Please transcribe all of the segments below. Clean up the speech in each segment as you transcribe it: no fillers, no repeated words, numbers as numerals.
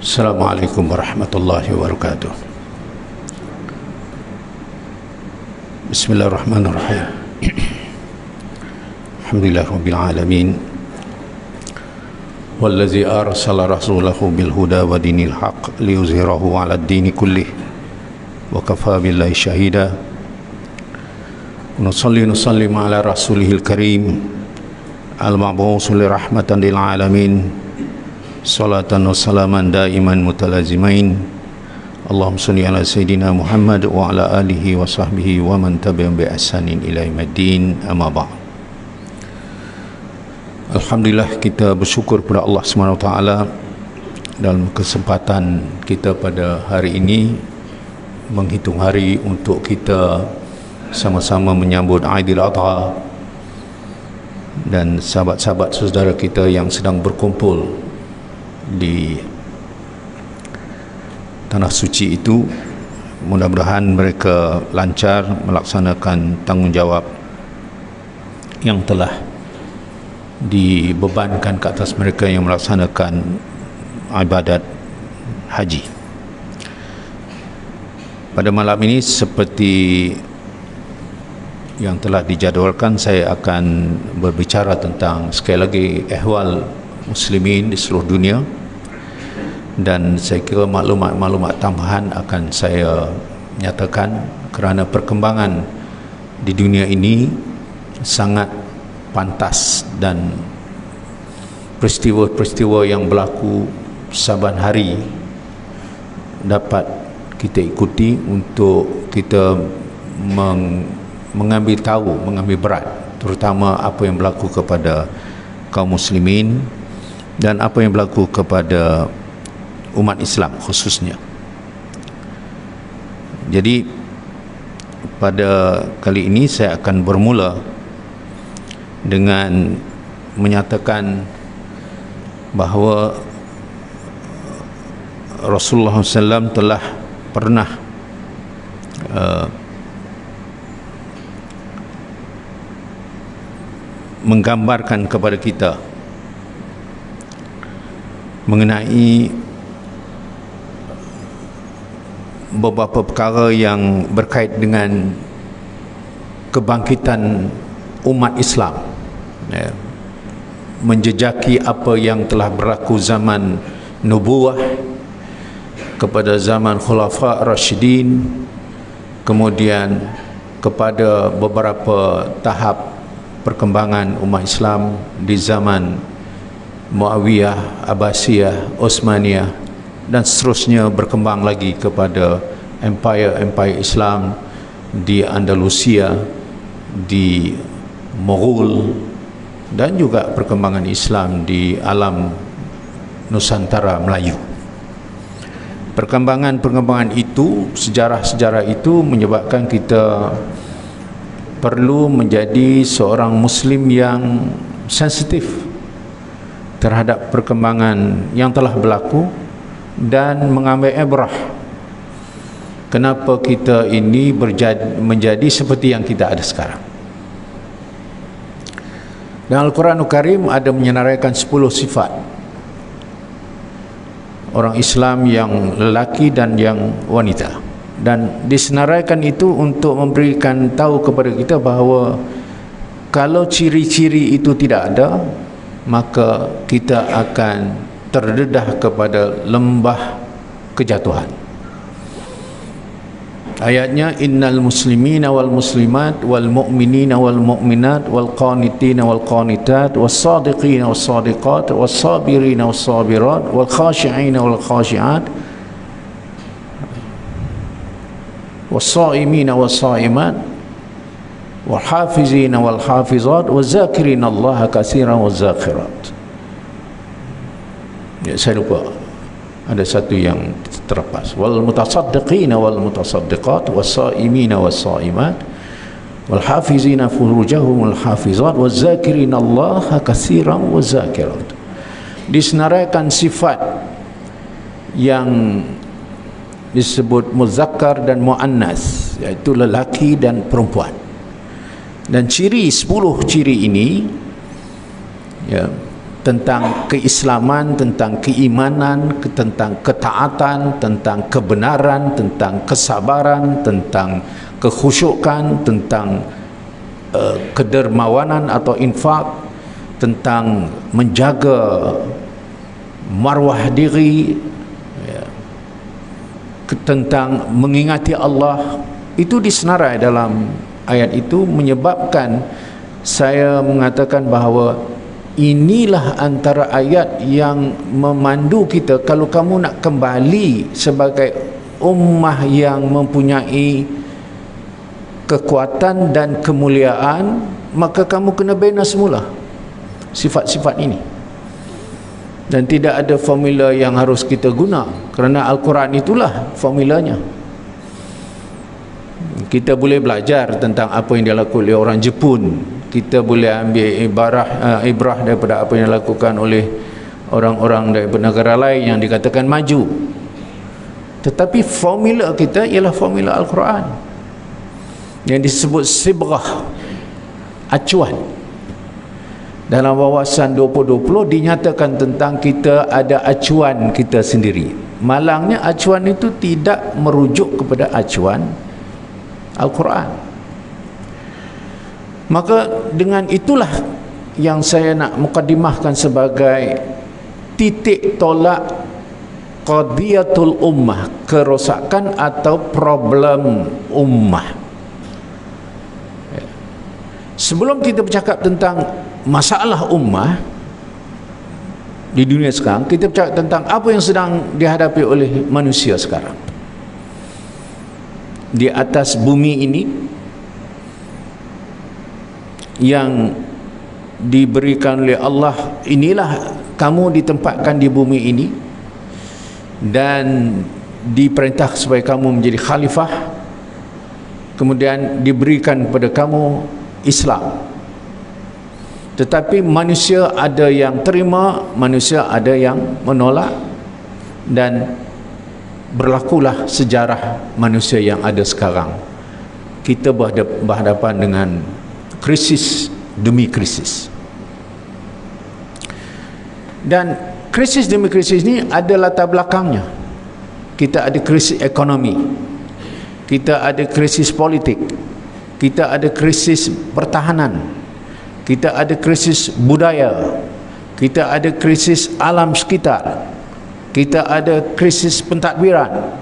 Assalamualaikum warahmatullahi wabarakatuh. Bismillahirrahmanirrahim. Alhamdulillah rabbil alamin. Wallazi arsala rasulahu bil huda wa dinil haqq liyuzhirahu 'ala ad-dini kullih wa kafa billahi shahida. Nusalli ala rasulihil karim al-mab'uts rahmatan lil alamin. Salatan wa salaman daiman mutalazimain. Allahumma salli ala Sayyidina Muhammad wa ala alihi wa sahbihi wa man tabi'ahum bi ihsanin ila yaumiddin, amma ba'd. Alhamdulillah, kita bersyukur kepada Allah SWT dalam kesempatan kita pada hari ini menghitung hari untuk kita sama-sama menyambut Aidil Adha, dan sahabat-sahabat saudara kita yang sedang berkumpul di tanah suci itu, mudah-mudahan mereka lancar melaksanakan tanggungjawab yang telah dibebankan ke atas mereka yang melaksanakan ibadat haji. Pada malam ini, seperti yang telah dijadualkan, saya akan berbicara tentang sekali lagi ehwal muslimin di seluruh dunia, dan saya kira maklumat-maklumat tambahan akan saya nyatakan kerana perkembangan di dunia ini sangat pantas, dan peristiwa-peristiwa yang berlaku saban hari dapat kita ikuti untuk kita mengambil tahu, mengambil berat, terutama apa yang berlaku kepada kaum muslimin dan apa yang berlaku kepada umat Islam khususnya. Jadi pada kali ini saya akan bermula dengan menyatakan bahawa Rasulullah SAW telah pernah menggambarkan kepada kita mengenai beberapa perkara yang berkait dengan kebangkitan umat Islam, ya, menjejaki apa yang telah berlaku zaman nubuwah kepada zaman khulafa rasyidin, kemudian kepada beberapa tahap perkembangan umat Islam di zaman Muawiyah, Abbasiyah, Utsmaniyah, dan seterusnya berkembang lagi kepada empire Islam di Andalusia, di Mughul, dan juga perkembangan Islam di alam Nusantara Melayu. Perkembangan itu, sejarah-sejarah itu menyebabkan kita perlu menjadi seorang Muslim yang sensitif terhadap perkembangan yang telah berlaku dan mengambil ibrah kenapa kita ini menjadi seperti yang kita ada sekarang. Dan Al-Quranul Karim ada menyenaraikan 10 sifat orang Islam yang lelaki dan yang wanita, dan disenaraikan itu untuk memberikan tahu kepada kita bahawa kalau ciri-ciri itu tidak ada, maka kita akan terdedah kepada lembah kejatuhan. Ayatnya, innal muslimina wal muslimat wal mu'minina wal mu'minat wal qanitina wal qanitat was sadiqina was sadiqat was sabirina was sabirat wal khashi'ina wal khashi'at was saimina was saimat wal hafizina wal hafizat waz zakirina Allah katsiran waz zakirat. Ya, saya lupa ada satu yang terlepas. Wal mutasaddiqina wal mutasaddiqat was saimina was saimat wal hafizina furujahum wal hafizat waz zakirina Allah katsiran waz zakirat. Disenaraikan sifat yang disebut muzakkar dan muannas, iaitu lelaki dan perempuan. Dan ciri 10 ciri ini, ya, tentang keislaman, tentang keimanan, tentang ketaatan, tentang kebenaran, tentang kesabaran, tentang kekhusyukan, tentang kedermawanan atau infak, tentang menjaga marwah diri, ya, tentang mengingati Allah. Itu disenarai dalam ayat itu, menyebabkan saya mengatakan bahawa inilah antara ayat yang memandu kita kalau kamu nak kembali sebagai ummah yang mempunyai kekuatan dan kemuliaan, maka kamu kena bina semula sifat-sifat ini. Dan tidak ada formula yang harus kita guna, kerana Al-Quran itulah formulanya. Kita boleh belajar tentang apa yang dilakukan oleh orang Jepun, kita boleh ambil ibrah daripada apa yang dilakukan oleh orang-orang daripada negara lain yang dikatakan maju, tetapi formula kita ialah formula Al-Quran yang disebut sibrah, acuan. Dalam wawasan 2020 dinyatakan tentang kita ada acuan kita sendiri. Malangnya acuan itu tidak merujuk kepada acuan Al-Quran. Maka dengan itulah yang saya nak mukadimahkan sebagai titik tolak qadiyatul ummah, kerosakan atau problem ummah. Sebelum kita bercakap tentang masalah ummah di dunia sekarang, kita bercakap tentang apa yang sedang dihadapi oleh manusia sekarang di atas bumi ini, yang diberikan oleh Allah. Inilah kamu ditempatkan di bumi ini dan diperintah supaya kamu menjadi khalifah, kemudian diberikan kepada kamu Islam. Tetapi manusia ada yang terima, manusia ada yang menolak, dan berlakulah sejarah manusia yang ada sekarang. Kita berhadapan dengan krisis demi krisis, dan krisis demi krisis ini ada latar belakangnya. Kita ada krisis ekonomi, kita ada krisis politik, kita ada krisis pertahanan, kita ada krisis budaya, kita ada krisis alam sekitar, kita ada krisis pentadbiran,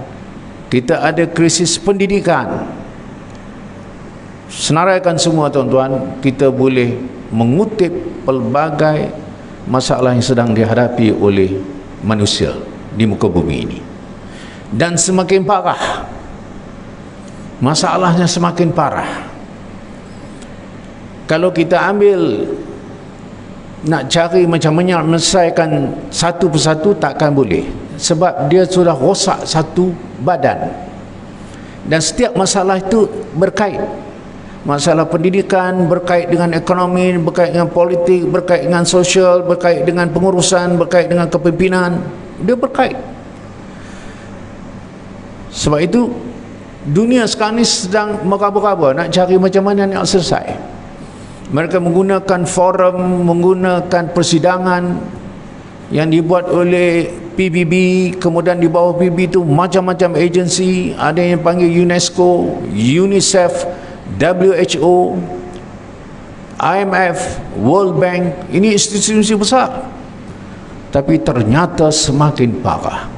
kita ada krisis pendidikan. Senaraikan semua tuan-tuan, kita boleh mengutip pelbagai masalah yang sedang dihadapi oleh manusia di muka bumi ini. Dan semakin parah, masalahnya semakin parah. Kalau kita ambil nak cari macam mana menyelesaikan satu persatu, takkan boleh, sebab dia sudah rosak satu badan. Dan setiap masalah itu berkait. Masalah pendidikan berkait dengan ekonomi, berkait dengan politik, berkait dengan sosial, berkait dengan pengurusan, berkait dengan kepimpinan. Dia berkait. Sebab itu dunia sekarang ni sedang meraba-raba nak cari macam mana nak selesai. Mereka menggunakan forum, menggunakan persidangan yang dibuat oleh PBB, kemudian di bawah PBB itu macam-macam agensi, ada yang panggil UNESCO, UNICEF, WHO, IMF, World Bank. Ini institusi besar, tapi ternyata semakin parah.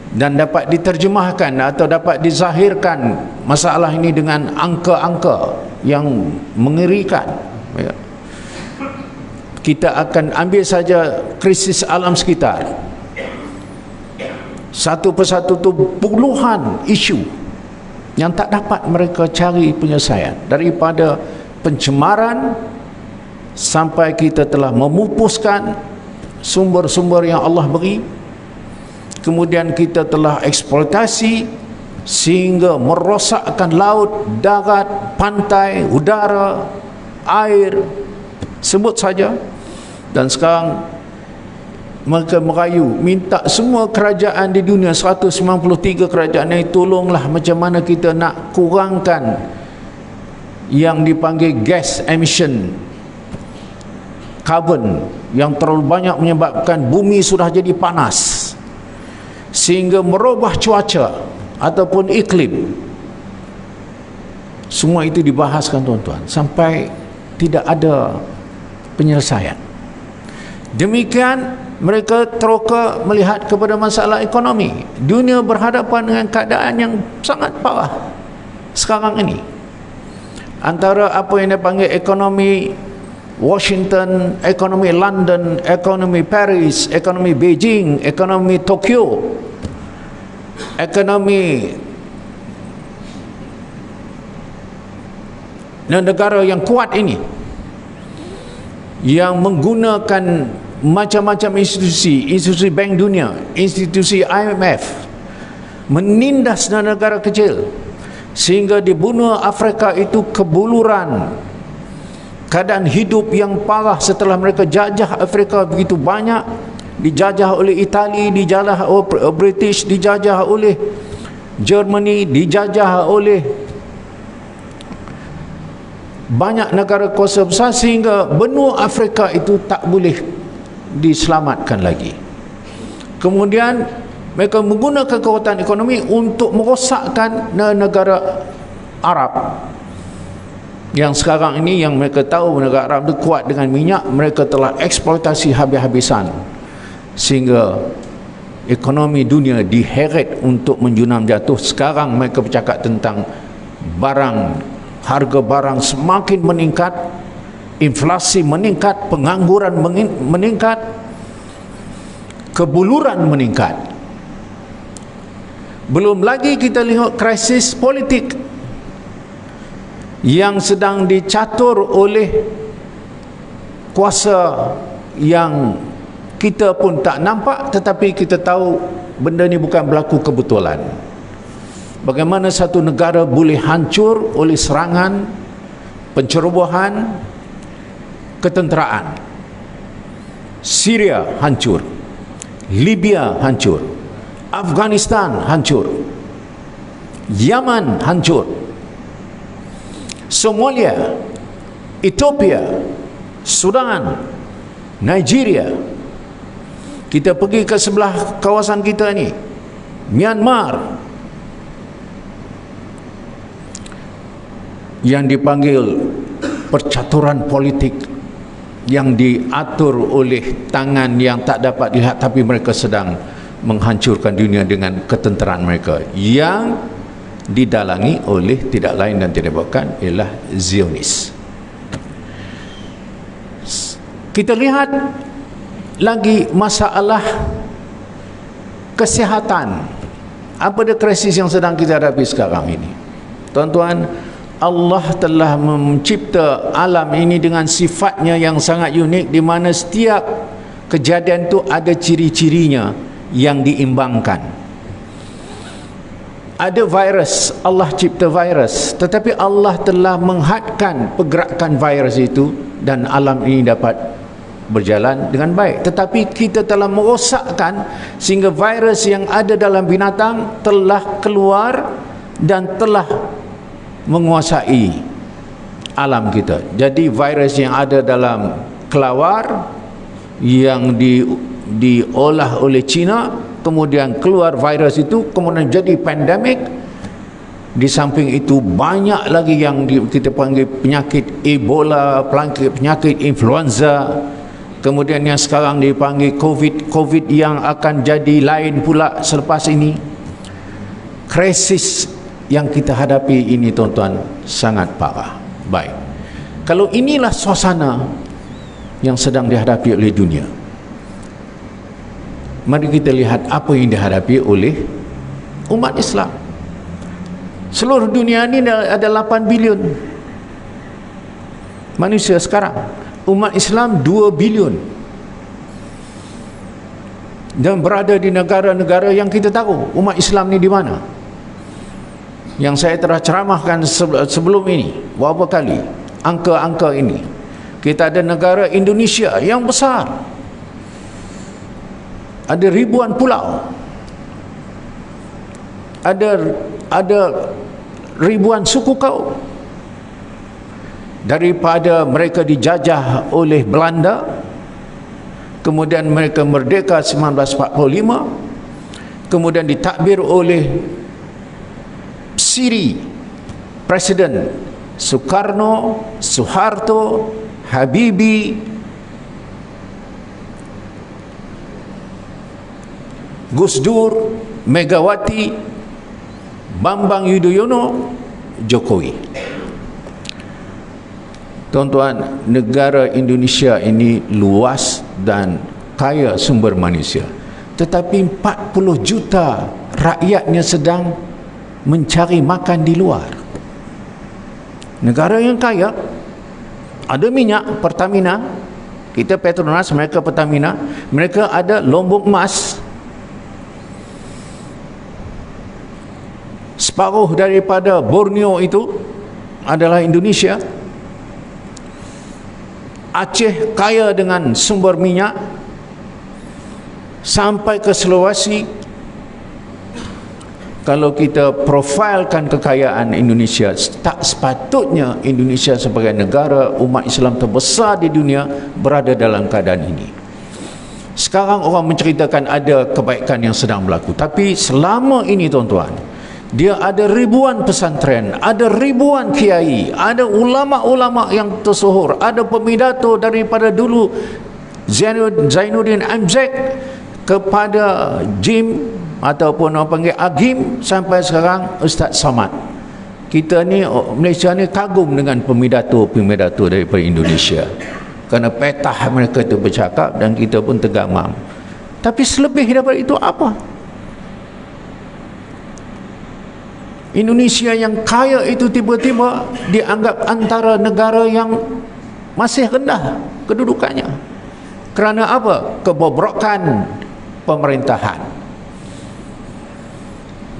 Dan dapat diterjemahkan atau dapat dizahirkan masalah ini dengan angka-angka yang mengerikan. Kita akan ambil saja krisis alam sekitar, satu persatu tu puluhan isu yang tak dapat mereka cari penyelesaian, daripada pencemaran sampai kita telah memupuskan sumber-sumber yang Allah beri, kemudian kita telah eksploitasi sehingga merosakkan laut, darat, pantai, udara, air, sebut saja. Dan sekarang mereka merayu, minta semua kerajaan di dunia, 193 kerajaan ini, tolonglah macam mana kita nak kurangkan yang dipanggil gas emission, karbon yang terlalu banyak menyebabkan bumi sudah jadi panas sehingga merubah cuaca ataupun iklim. Semua itu dibahaskan tuan-tuan sampai tidak ada penyelesaian. Demikian mereka teroka melihat kepada masalah ekonomi. Dunia berhadapan dengan keadaan yang sangat parah sekarang ini. Antara apa yang dipanggil ekonomi Washington, ekonomi London, ekonomi Paris, ekonomi Beijing, ekonomi Tokyo, ekonomi negara yang kuat ini yang menggunakan macam-macam institusi Bank Dunia, institusi IMF menindas negara kecil sehingga di benua Afrika itu kebuluran, keadaan hidup yang parah setelah mereka jajah Afrika begitu banyak, dijajah oleh Itali, dijajah oleh British, dijajah oleh Germany, dijajah oleh banyak negara kuasa besar sehingga benua Afrika itu tak boleh diselamatkan lagi. Kemudian mereka menggunakan kekuatan ekonomi untuk merosakkan negara Arab yang sekarang ini, yang mereka tahu negara Arab itu kuat dengan minyak, mereka telah eksploitasi habis-habisan sehingga ekonomi dunia diheret untuk menjunam jatuh. Sekarang mereka bercakap tentang harga barang semakin meningkat, inflasi meningkat, pengangguran meningkat, kebuluran meningkat. Belum lagi kita lihat krisis politik yang sedang dicatur oleh kuasa yang kita pun tak nampak, tetapi kita tahu benda ni bukan berlaku kebetulan. Bagaimana satu negara boleh hancur oleh serangan, pencerobohan, ketenteraan. Syria hancur, Libya hancur, Afghanistan hancur, Yaman hancur, Somalia, Ethiopia, Sudan, Nigeria. Kita pergi ke sebelah kawasan kita ni, Myanmar, yang dipanggil percaturan politik yang diatur oleh tangan yang tak dapat dilihat, tapi mereka sedang menghancurkan dunia dengan ketenteraan mereka yang didalangi oleh tidak lain dan tidak bukan ialah Zionis. Kita lihat lagi masalah kesihatan. Apa dia krisis yang sedang kita hadapi sekarang ini? Tuan-tuan, Allah telah mencipta alam ini dengan sifatnya yang sangat unik, di mana setiap kejadian itu ada ciri-cirinya yang diimbangkan. Ada virus, Allah cipta virus, tetapi Allah telah menghadkan pergerakan virus itu dan alam ini dapat berjalan dengan baik. Tetapi kita telah merosakkan sehingga virus yang ada dalam binatang telah keluar dan telah menguasai alam kita. Jadi virus yang ada dalam kelawar yang diolah oleh China, kemudian keluar virus itu, kemudian jadi pandemik. Di samping itu banyak lagi yang kita panggil penyakit Ebola, penyakit influenza, kemudian yang sekarang dipanggil COVID yang akan jadi lain pula selepas ini. Krisis yang kita hadapi ini tuan-tuan sangat parah. Baik, kalau inilah suasana yang sedang dihadapi oleh dunia, mari kita lihat apa yang dihadapi oleh umat Islam. Seluruh dunia ini ada 8 bilion manusia sekarang. Umat Islam 2 bilion dan berada di negara-negara yang kita tahu umat Islam ni di mana. Yang saya telah ceramahkan sebelum ini berapa kali angka-angka ini. Kita ada negara Indonesia yang besar, ada ribuan pulau, ada ribuan suku kaum. Daripada mereka dijajah oleh Belanda, kemudian mereka merdeka 1945, kemudian ditakbir oleh Siri Presiden Soekarno, Soeharto, Habibie, Gus Dur, Megawati, Bambang Yudhoyono, Jokowi. Tuan-tuan, negara Indonesia ini luas dan kaya sumber manusia, tetapi 40 juta rakyatnya sedang mencari makan di luar. Negara yang kaya, ada minyak, Pertamina, kita Petronas, mereka Pertamina, mereka ada Lombok emas, separuh daripada Borneo itu adalah Indonesia. Aceh kaya dengan sumber minyak sampai ke Sulawesi. Kalau kita profilkan kekayaan Indonesia, tak sepatutnya Indonesia sebagai negara umat Islam terbesar di dunia berada dalam keadaan ini. Sekarang orang menceritakan ada kebaikan yang sedang berlaku, tapi selama ini tuan-tuan, dia ada ribuan pesantren, ada ribuan kiai, ada ulama-ulama yang tersohor, ada pemidato daripada dulu Zainuddin Amzek kepada Jim ataupun orang panggil Agim sampai sekarang Ustaz Samad. Kita ni, Malaysia ni kagum dengan pemidato-pemidato daripada Indonesia, kerana petah mereka itu bercakap dan kita pun tergamam. Tapi selebih daripada itu apa? Indonesia yang kaya itu tiba-tiba dianggap antara negara yang masih rendah kedudukannya. Kerana apa? Kebobrokan pemerintahan.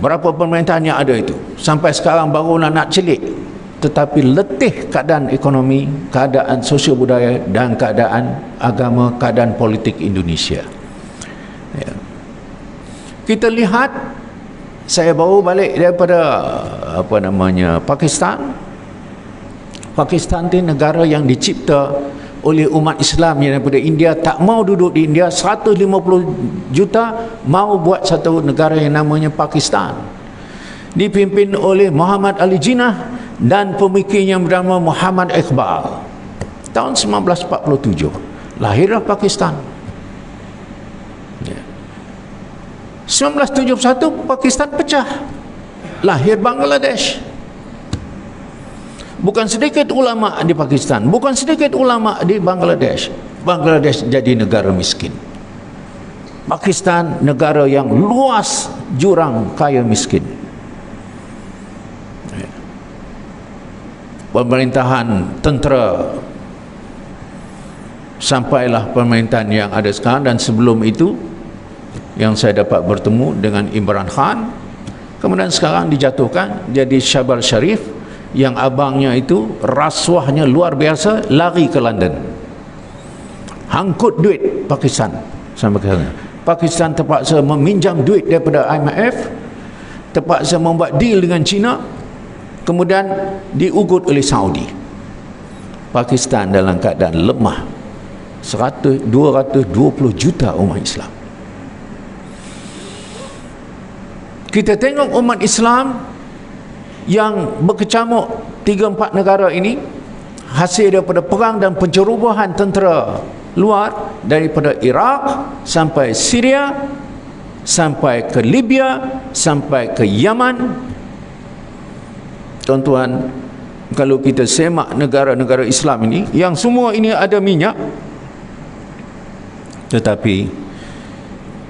Berapa pemerintahan yang ada itu? Sampai sekarang baru nak celik. Tetapi letih keadaan ekonomi, keadaan sosial budaya dan keadaan agama, keadaan politik Indonesia. Ya. Kita lihat, saya baru balik daripada Pakistan. Pakistan itu negara yang dicipta oleh umat Islam yang daripada India, tak mau duduk di India, 150 juta mau buat satu negara yang namanya Pakistan, dipimpin oleh Muhammad Ali Jinnah dan pemikirnya bernama Muhammad Iqbal. Tahun 1947 lahirlah Pakistan. 1971 Pakistan pecah, lahir Bangladesh. Bukan sedikit ulama di Pakistan, bukan sedikit ulama di Bangladesh. Bangladesh jadi negara miskin. Pakistan negara yang luas jurang kaya miskin. Pemerintahan tentera sampailah pemerintahan yang ada sekarang, dan sebelum itu yang saya dapat bertemu dengan Imran Khan, kemudian sekarang dijatuhkan jadi Syabal Sharif, yang abangnya itu rasuahnya luar biasa, lari ke London, hangkut duit Pakistan sampai ke sana. Pakistan terpaksa meminjam duit daripada IMF, terpaksa membuat deal dengan China, kemudian diugut oleh Saudi. Pakistan dalam keadaan lemah, 220 juta umat Islam. Kita tengok umat Islam yang berkecamuk 3-4 negara ini hasil daripada perang dan pencerobohan tentera luar, daripada Iraq sampai Syria, sampai ke Libya, sampai ke Yaman. Tuan-tuan, kalau kita semak negara-negara Islam ini, yang semua ini ada minyak, tetapi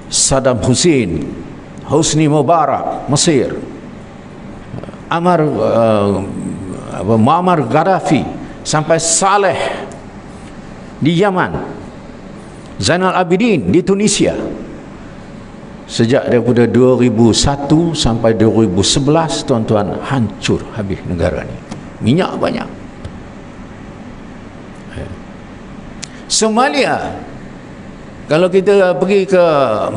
Saddam Hussein, Hosni Mubarak Mesir, Muammar Gaddafi, sampai Saleh di Yaman, Zainal Abidin di Tunisia, sejak daripada 2001 sampai 2011, tuan-tuan, hancur habis negara ni. Minyak banyak. Somalia, kalau kita pergi ke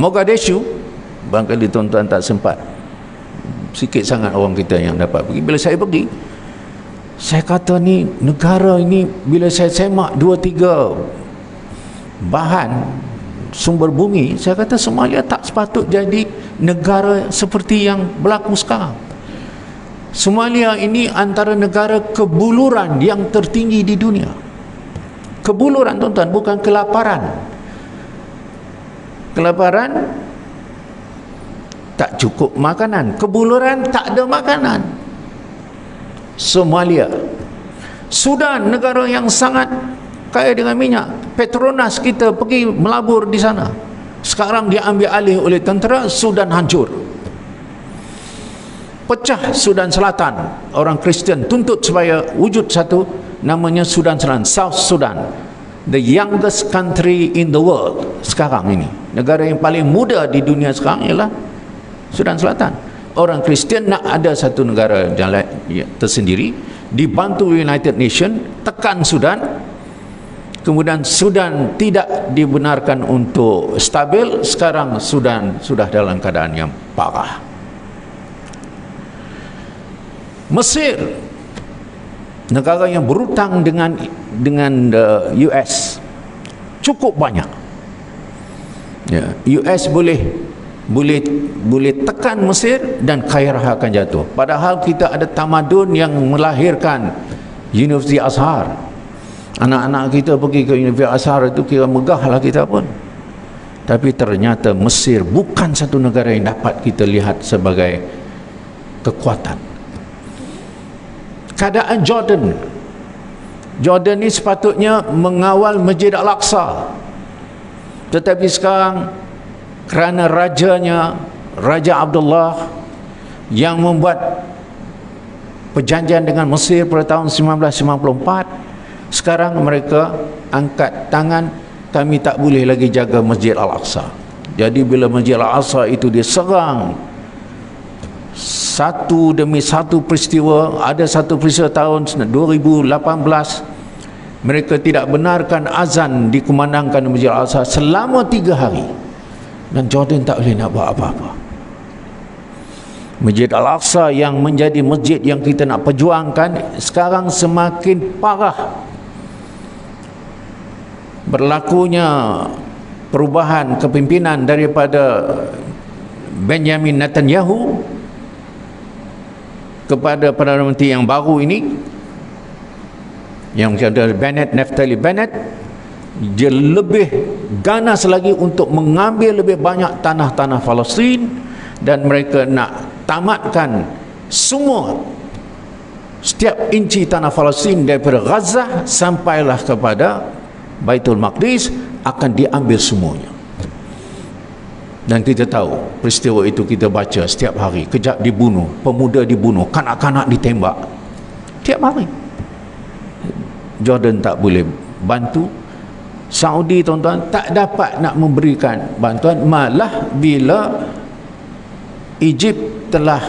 Mogadishu, barangkali tuan-tuan tak sempat, sikit sangat orang kita yang dapat pergi. Bila saya pergi, saya kata ni negara ini, bila saya semak 2-3 bahan sumber bumi, saya kata Somalia tak sepatut jadi negara seperti yang berlaku sekarang. Somalia ini antara negara kebuluran yang tertinggi di dunia. Kebuluran, tuan-tuan, bukan kelaparan. Kelaparan tak cukup makanan, kebuluran tak ada makanan. Somalia. Sudan, negara yang sangat kaya dengan minyak, Petronas kita pergi melabur di sana, sekarang diambil alih oleh tentera. Sudan hancur, pecah. Sudan Selatan, orang Kristian tuntut supaya wujud satu, namanya Sudan Selatan, South Sudan, the youngest country in the world sekarang ini. Negara yang paling muda di dunia sekarang ialah Sudan Selatan. Orang Kristian nak ada satu negara tersendiri, dibantu United Nations, tekan Sudan. Kemudian Sudan tidak dibenarkan untuk stabil. Sekarang Sudan sudah dalam keadaan yang parah. Mesir, negara yang berhutang dengan US cukup banyak. Ya, US boleh tekan Mesir dan Kairah akan jatuh. Padahal kita ada tamadun yang melahirkan Universiti Azhar. Anak-anak kita pergi ke Universiti Azhar itu kira megah lah kita pun. Tapi ternyata Mesir bukan satu negara yang dapat kita lihat sebagai kekuatan. Keadaan Jordan ini sepatutnya mengawal Masjid Al-Aqsa, tetapi sekarang kerana rajanya, Raja Abdullah, yang membuat perjanjian dengan Mesir pada tahun 1954, sekarang mereka angkat tangan, kami tak boleh lagi jaga Masjid Al-Aqsa. Jadi bila Masjid Al-Aqsa itu diserang satu demi satu peristiwa, ada satu peristiwa tahun 2018, mereka tidak benarkan azan dikumandangkan Masjid Al-Aqsa selama 3 hari, dan Jordan tak boleh nak buat apa-apa. Masjid Al-Aqsa yang menjadi masjid yang kita nak perjuangkan sekarang semakin parah. Berlakunya perubahan kepimpinan daripada Benjamin Netanyahu kepada Perdana Menteri yang baru ini, yang ada Naftali Bennett, dia lebih ganas lagi untuk mengambil lebih banyak tanah-tanah Palestin, dan mereka nak tamatkan setiap inci tanah Palestin daripada Gaza sampailah kepada Baitul Maqdis akan diambil semuanya. Dan kita tahu peristiwa itu, kita baca setiap hari, kejap dibunuh, pemuda dibunuh, kanak-kanak ditembak tiap hari. Jordan tak boleh bantu. Saudi, tuan-tuan, tak dapat nak memberikan bantuan. Malah bila Egypt telah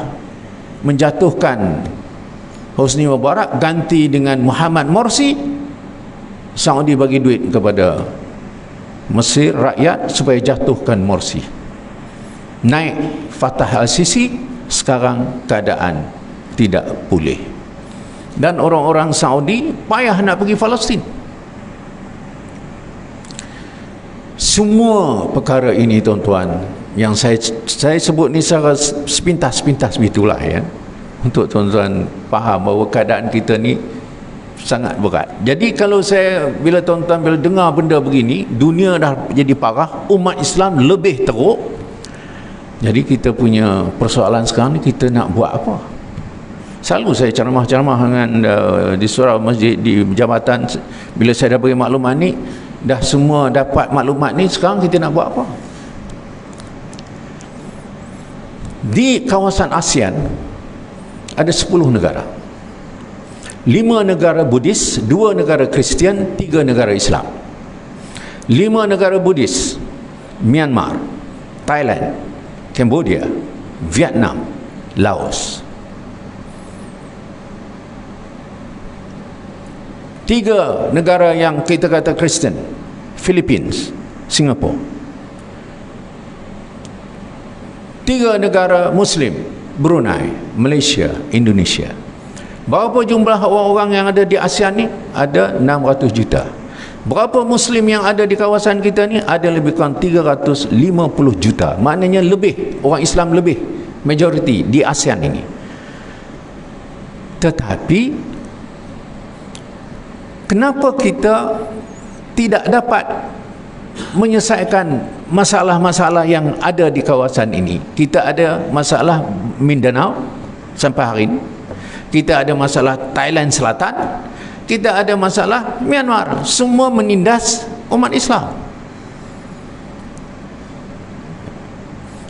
menjatuhkan Hosni Mubarak ganti dengan Muhammad Morsi, Saudi bagi duit kepada Mesir, rakyat, supaya jatuhkan Morsi. Naik Fatah Al-Sisi, sekarang keadaan tidak pulih. Dan orang-orang Saudi payah nak pergi Palestin. Semua perkara ini, tuan-tuan, yang saya sebut ni secara sepintas-sepintas begitulah, ya, untuk tuan-tuan faham bahawa keadaan kita ni sangat berat. Jadi bila tuan-tuan bila dengar benda begini, dunia dah jadi parah, umat Islam lebih teruk. Jadi kita punya persoalan sekarang ni, kita nak buat apa? Selalu saya ceramah-ceramah dengan di surau masjid, di jabatan, bila saya dah beri maklumat ni, dah semua dapat maklumat ni, sekarang kita nak buat apa? Di kawasan ASEAN ada 10 negara. 5 negara Buddhis, 2 negara Kristian, 3 negara Islam. 5 negara Buddhis: Myanmar, Thailand, Cambodia, Vietnam, Laos. 3 negara yang kita kata Kristen: Philippines, Singapura. 3 negara Muslim: Brunei, Malaysia, Indonesia. Berapa jumlah orang-orang yang ada di ASEAN ni? Ada 600 juta. Berapa Muslim yang ada di kawasan kita ni? Ada lebih kurang 350 juta. Maknanya lebih, orang Islam lebih, majoriti di ASEAN ini. Tetapi kenapa kita tidak dapat menyelesaikan masalah-masalah yang ada di kawasan ini? Kita ada masalah Mindanao sampai hari ini. Kita ada masalah Thailand Selatan. Kita ada masalah Myanmar. Semua menindas umat Islam.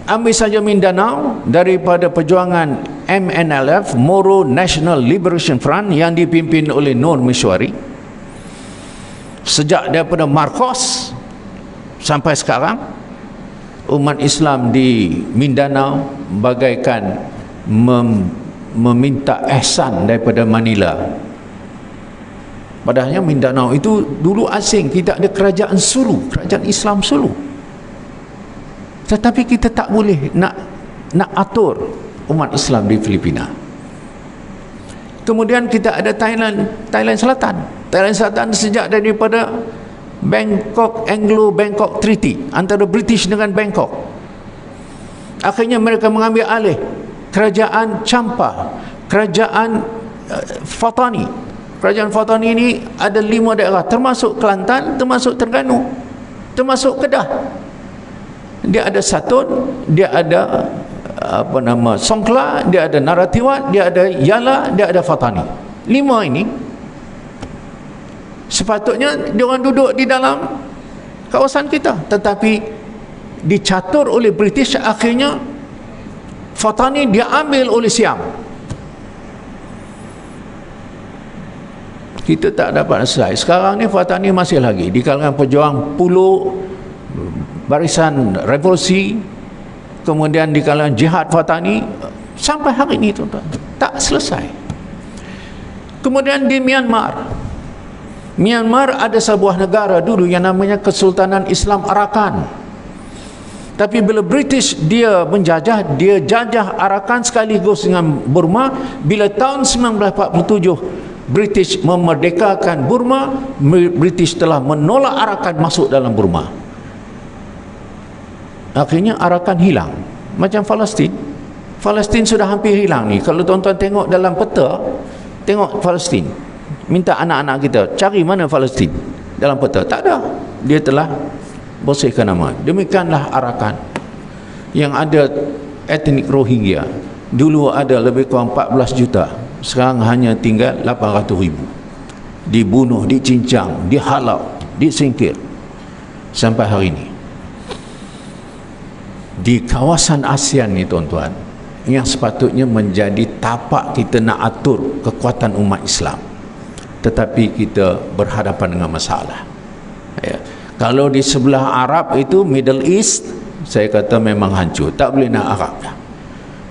Ambil saja Mindanao, daripada perjuangan MNLF, Moro National Liberation Front, yang dipimpin oleh Nur Mishwari, sejak daripada Marcos sampai sekarang, umat Islam di Mindanao bagaikan meminta ihsan daripada Manila. Padahalnya Mindanao itu dulu asing, kita ada kerajaan Sulu, kerajaan Islam Sulu. Tetapi kita tak boleh nak atur umat Islam di Filipina. Kemudian kita ada Thailand Selatan. Thailand Selatan sejak daripada Anglo-Bangkok Treaty antara British dengan Bangkok. Akhirnya mereka mengambil alih kerajaan Champa, kerajaan Fatani. Kerajaan Fatani ini ada 5 daerah, termasuk Kelantan, termasuk Terengganu, termasuk Kedah. Dia ada Satun, dia ada Songkla, dia ada Narathiwat, dia ada Yala, dia ada Fatani. 5 ini sepatutnya diorang duduk di dalam kawasan kita, tetapi dicatur oleh British. Akhirnya Fatani dia ambil oleh Siam. Kita tak dapat selesai. Sekarang ni Fatani masih lagi di kalangan pejuang Pulo, barisan revolusi, kemudian di kalangan jihad Fatani, sampai hari ini tuan-tuan tak selesai. Kemudian di Myanmar ada sebuah negara dulu yang namanya Kesultanan Islam Arakan. Tapi bila British dia menjajah, dia jajah Arakan sekaligus dengan Burma. Bila tahun 1947 British memerdekakan Burma, British telah menolak Arakan masuk dalam Burma. Akhirnya Arakan hilang. Macam Palestin sudah hampir hilang ni. Kalau tuan-tuan tengok dalam peta, tengok Palestin, minta anak-anak kita cari mana Palestin dalam peta, tak ada. Dia telah bersihkan nama. Demikianlah Arakan yang ada etnik Rohingya. Dulu ada lebih kurang 14 juta, sekarang hanya tinggal 800,000. Dibunuh, dicincang, dihalau, disingkir sampai hari ini. Di kawasan ASEAN ni tuan-tuan, yang sepatutnya menjadi tapak kita nak atur kekuatan umat Islam, tetapi kita berhadapan dengan masalah. Ya. Kalau di sebelah Arab itu, Middle East, saya kata memang hancur, tak boleh nak Arab dah.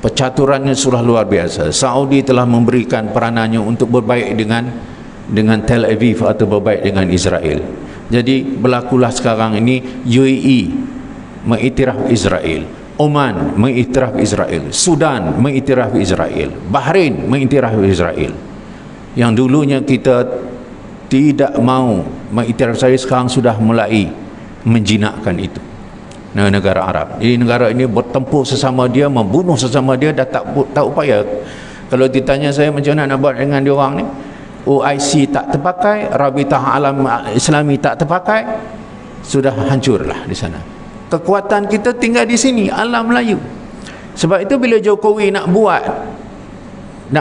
Percaturannya sudah luar biasa. Saudi telah memberikan peranannya untuk berbaik dengan Tel Aviv atau berbaik dengan Israel. Jadi berlakulah sekarang ini UAE mengiktiraf Israel, Oman mengiktiraf Israel, Sudan mengiktiraf Israel, Bahrain mengiktiraf Israel. Yang dulunya kita tidak mau mengiktiraf Israel, sekarang sudah mulai menjinakkan itu. Negara Arab. Jadi negara ini bertempur sesama dia, membunuh sesama dia, dah tak upaya. Kalau ditanya saya macam mana nak buat dengan diorang ni, OIC tak terpakai, Rabitah Alam Islami tak terpakai, sudah hancurlah di sana. Kekuatan kita tinggal di sini, alam Melayu. Sebab itu bila Jokowi nak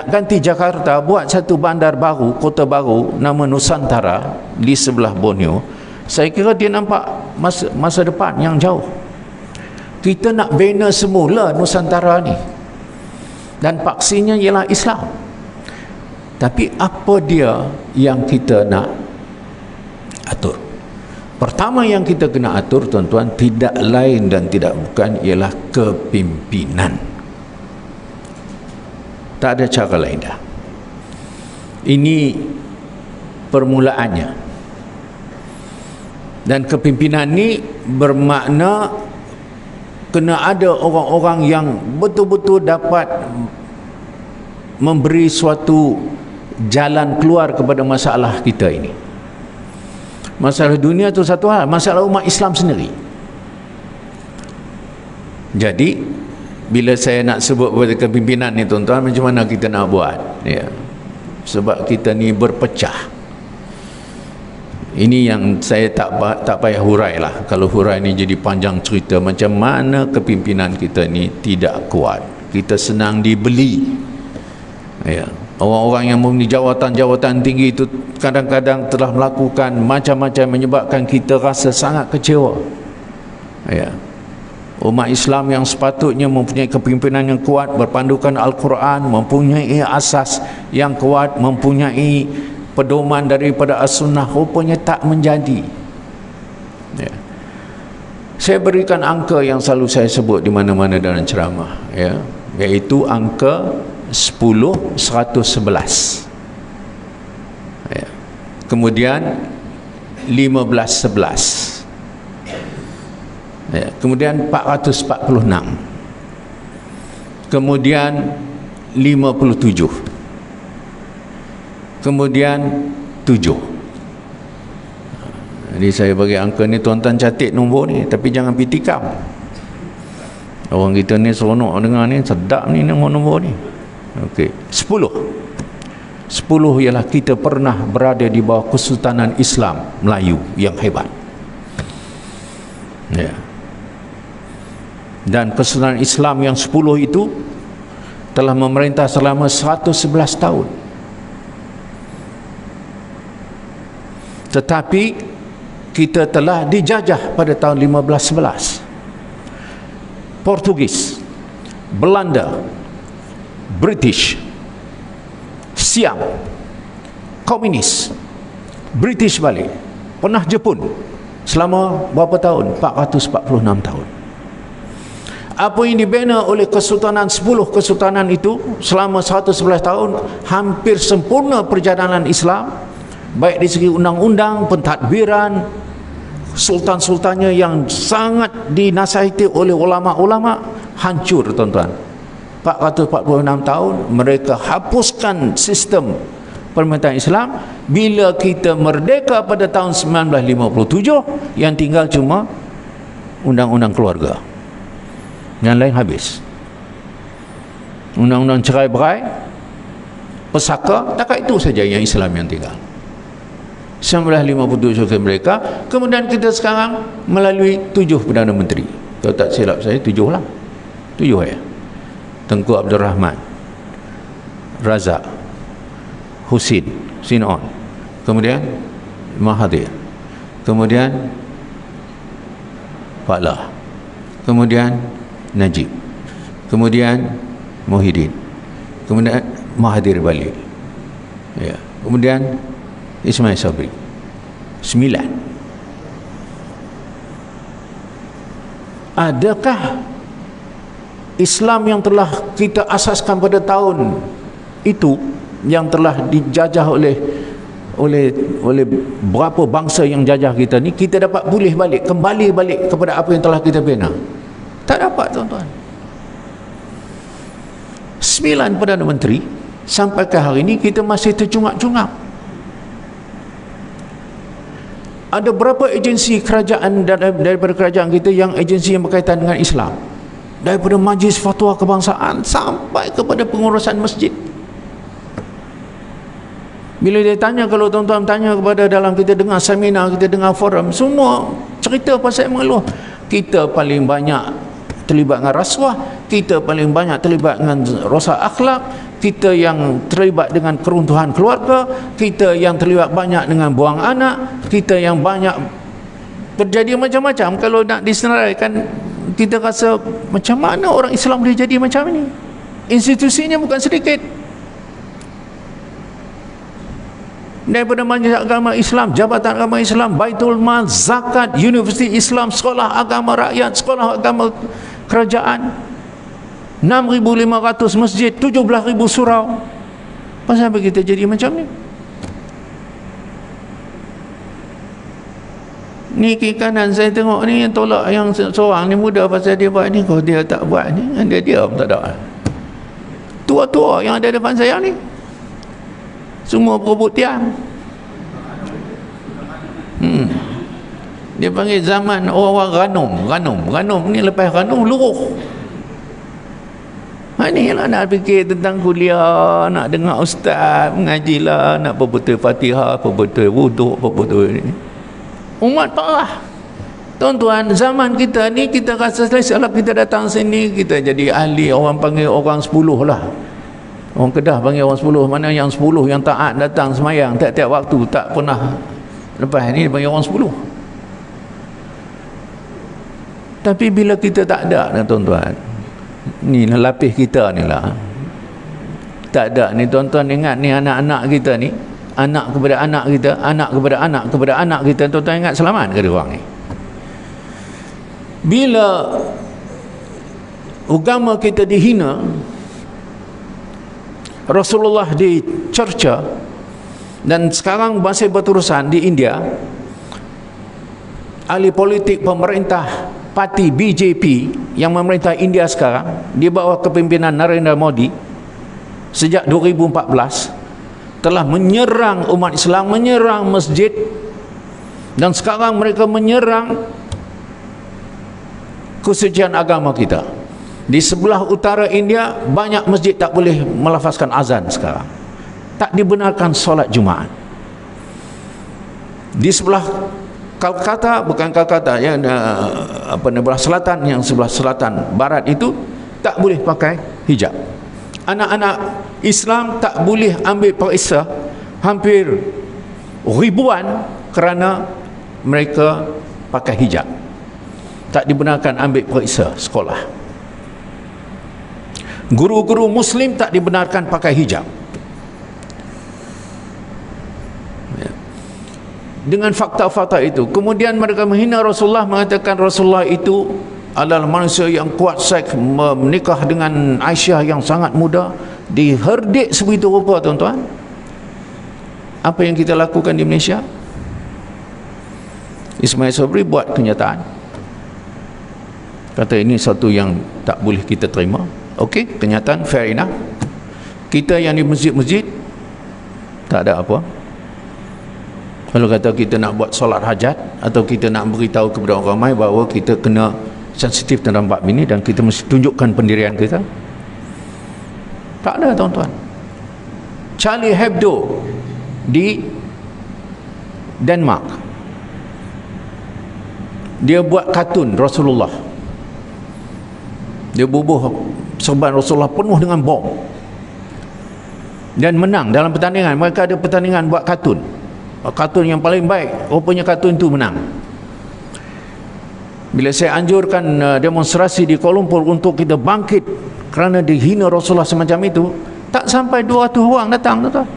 ganti Jakarta, buat satu bandar baru, kota baru, nama Nusantara di sebelah Borneo, saya kira dia nampak masa depan yang jauh. Kita nak bina semula Nusantara ni, dan paksinya ialah Islam. Tapi apa dia yang kita nak atur? Pertama yang kita kena atur tuan-tuan, tidak lain dan tidak bukan ialah kepimpinan. Tak ada cara lain dah. Ini permulaannya. Dan kepimpinan ni bermakna kena ada orang-orang yang betul-betul dapat memberi suatu jalan keluar kepada masalah kita ini. Masalah dunia tu satu hal, masalah umat Islam sendiri. Jadi bila saya nak sebut kepada kepimpinan ni tuan-tuan, macam mana kita nak buat, ya, sebab kita ni berpecah. Ini yang saya tak payah hurai lah. Kalau hurai ni jadi panjang cerita, macam mana kepimpinan kita ni tidak kuat, kita senang dibeli, ya. Orang-orang yang mempunyai jawatan-jawatan tinggi itu kadang-kadang telah melakukan macam-macam, menyebabkan kita rasa sangat kecewa, ya. Umat Islam yang sepatutnya mempunyai kepimpinan yang kuat, berpandukan Al-Quran, mempunyai asas yang kuat, mempunyai pedoman daripada As-Sunnah, rupanya tak menjadi, ya. Saya berikan angka yang selalu saya sebut di mana-mana dalam ceramah, ya, iaitu angka 10, 111, ya. Kemudian 15, 11, ya. Kemudian 446, kemudian 57, kemudian 7. Jadi saya bagi angka ni, tuan-tuan catat nombor ni, tapi jangan pergi tikam. Orang kita ni seronok dengar ni, sedap ni nombor ni. Okey, 10 ialah kita pernah berada di bawah Kesultanan Islam Melayu yang hebat, ya. Dan Kesultanan Islam yang 10 itu telah memerintah selama 111 tahun. Tetapi kita telah dijajah pada tahun 1511. Portugis, Belanda, British, Siam, Komunis, British balik, pernah Jepun selama berapa tahun? 446 tahun. Apa yang dibina oleh Kesultanan 10 kesultanan itu selama 111 tahun, hampir sempurna perjalanan Islam, baik di segi undang-undang, pentadbiran, sultan-sultannya yang sangat dinasihati oleh ulama-ulama, hancur tuan-tuan. 446 tahun mereka hapuskan sistem pemerintahan Islam. Bila kita merdeka pada tahun 1957, yang tinggal cuma undang-undang keluarga, yang lain habis. Undang-undang cerai-berai, pesaka, takat itu saja yang Islam yang tinggal. 1957 ke mereka. Kemudian kita sekarang melalui 7 Perdana Menteri, kalau tak silap saya 7 lah, 7 ya. Tengku Abdul Rahman, Razak, Husin, Sinon, kemudian Mahathir, kemudian Pak Lah, kemudian Najib, kemudian Muhyiddin, kemudian Mahathir balik, ya. Kemudian Ismail Sabri. 9. Adakah Islam yang telah kita asaskan pada tahun itu, yang telah dijajah oleh berapa bangsa yang jajah kita ni, kita dapat pulih balik, kembali balik kepada apa yang telah kita bina? Tak dapat tuan-tuan. 9 Perdana Menteri, sampai ke hari ini kita masih tercungap-cungap. Ada berapa agensi kerajaan daripada kerajaan kita yang agensi yang berkaitan dengan Islam, daripada Majlis Fatwa Kebangsaan sampai kepada pengurusan masjid. Bila dia tanya, kalau tuan-tuan tanya kepada dalam, kita dengar seminar, kita dengar forum, semua cerita pasal mengeluh, kita paling banyak terlibat dengan rasuah, kita paling banyak terlibat dengan rosak akhlak, kita yang terlibat dengan keruntuhan keluarga, kita yang terlibat banyak dengan buang anak, kita yang banyak terjadi macam-macam. Kalau nak disenaraikan, kita rasa macam mana orang Islam boleh jadi macam ini? Institusinya bukan sedikit. Daripada Majlis Agama Islam, Jabatan Agama Islam, Baitul Mal, Zakat, Universiti Islam, Sekolah Agama Rakyat, Sekolah Agama Kerajaan, 6,500 masjid, 17,000 surau. Pasal apa kita jadi macam ni? Ni kiri kanan saya tengok ni, yang tolak yang seorang ni muda pasal dia buat ni. Kalau dia tak buat ni, dia diam tak ada. Tua-tua yang ada depan saya ni semua berebut tiang. Dia panggil zaman orang ranum ni, lepas ranum luruh. Ni lah nak fikir tentang kuliah, nak dengar ustaz mengajilah, nak berbetul Fatihah, berbetul wuduk, berbetul ni. Umat parah. Tuan-tuan, zaman kita ni kita rasa selesa lah kita datang sini, kita jadi ahli. Orang panggil orang 10 lah. Orang Kedah panggil orang 10. Mana yang 10 yang taat datang semayang tiap-tiap waktu, tak pernah lepas ni panggil orang 10. Tapi bila kita tak ada, tuan-tuan, ni lapis kita ni lah, tak ada ni, tuan-tuan ingat ni anak-anak kita ni, anak kepada anak kita, anak kepada anak kepada anak kita, tuan-tuan ingat selamat ke dia orang ni? Bila agama kita dihina, Rasulullah dicerca, dan sekarang masih berterusan di India, ahli politik pemerintah parti BJP yang memerintah India sekarang di bawah kepimpinan Narendra Modi sejak 2014 telah menyerang umat Islam, menyerang masjid, dan sekarang mereka menyerang kesucian agama kita. Di sebelah utara India banyak masjid tak boleh melafazkan azan sekarang, tak dibenarkan solat Jumaat. Di sebelah Kolkata, bukan Kolkata ya, belah selatan, yang sebelah selatan barat itu tak boleh pakai hijab. Anak-anak Islam tak boleh ambil periksa, hampir ribuan, kerana mereka pakai hijab. Tak dibenarkan ambil periksa sekolah. Guru-guru Muslim tak dibenarkan pakai hijab. Dengan fakta-fakta itu, kemudian mereka menghina Rasulullah, mengatakan Rasulullah itu adalah manusia yang kuat seks, menikah dengan Aisyah yang sangat muda, diherdik sebegitu rupa. Tuan-tuan, apa yang kita lakukan di Malaysia? Ismail Sabri buat kenyataan, kata ini satu yang tak boleh kita terima. Okey, kenyataan, fair enough. Kita yang di masjid-masjid tak ada apa. Kalau kata kita nak buat solat hajat, atau kita nak beritahu kepada orang ramai bahawa kita kena sensitif tentang bab ini dan kita mesti tunjukkan pendirian kita, tak ada, tuan-tuan. Charlie Hebdo di Denmark, dia buat kartun Rasulullah, dia bubuh serban Rasulullah penuh dengan bom, dan menang dalam pertandingan. Mereka ada pertandingan buat kartun yang paling baik, rupanya kartun itu menang. Bila saya anjurkan demonstrasi di Kuala Lumpur untuk kita bangkit kerana dihina Rasulullah semacam itu, tak sampai 200 orang datang, tuan-tuan.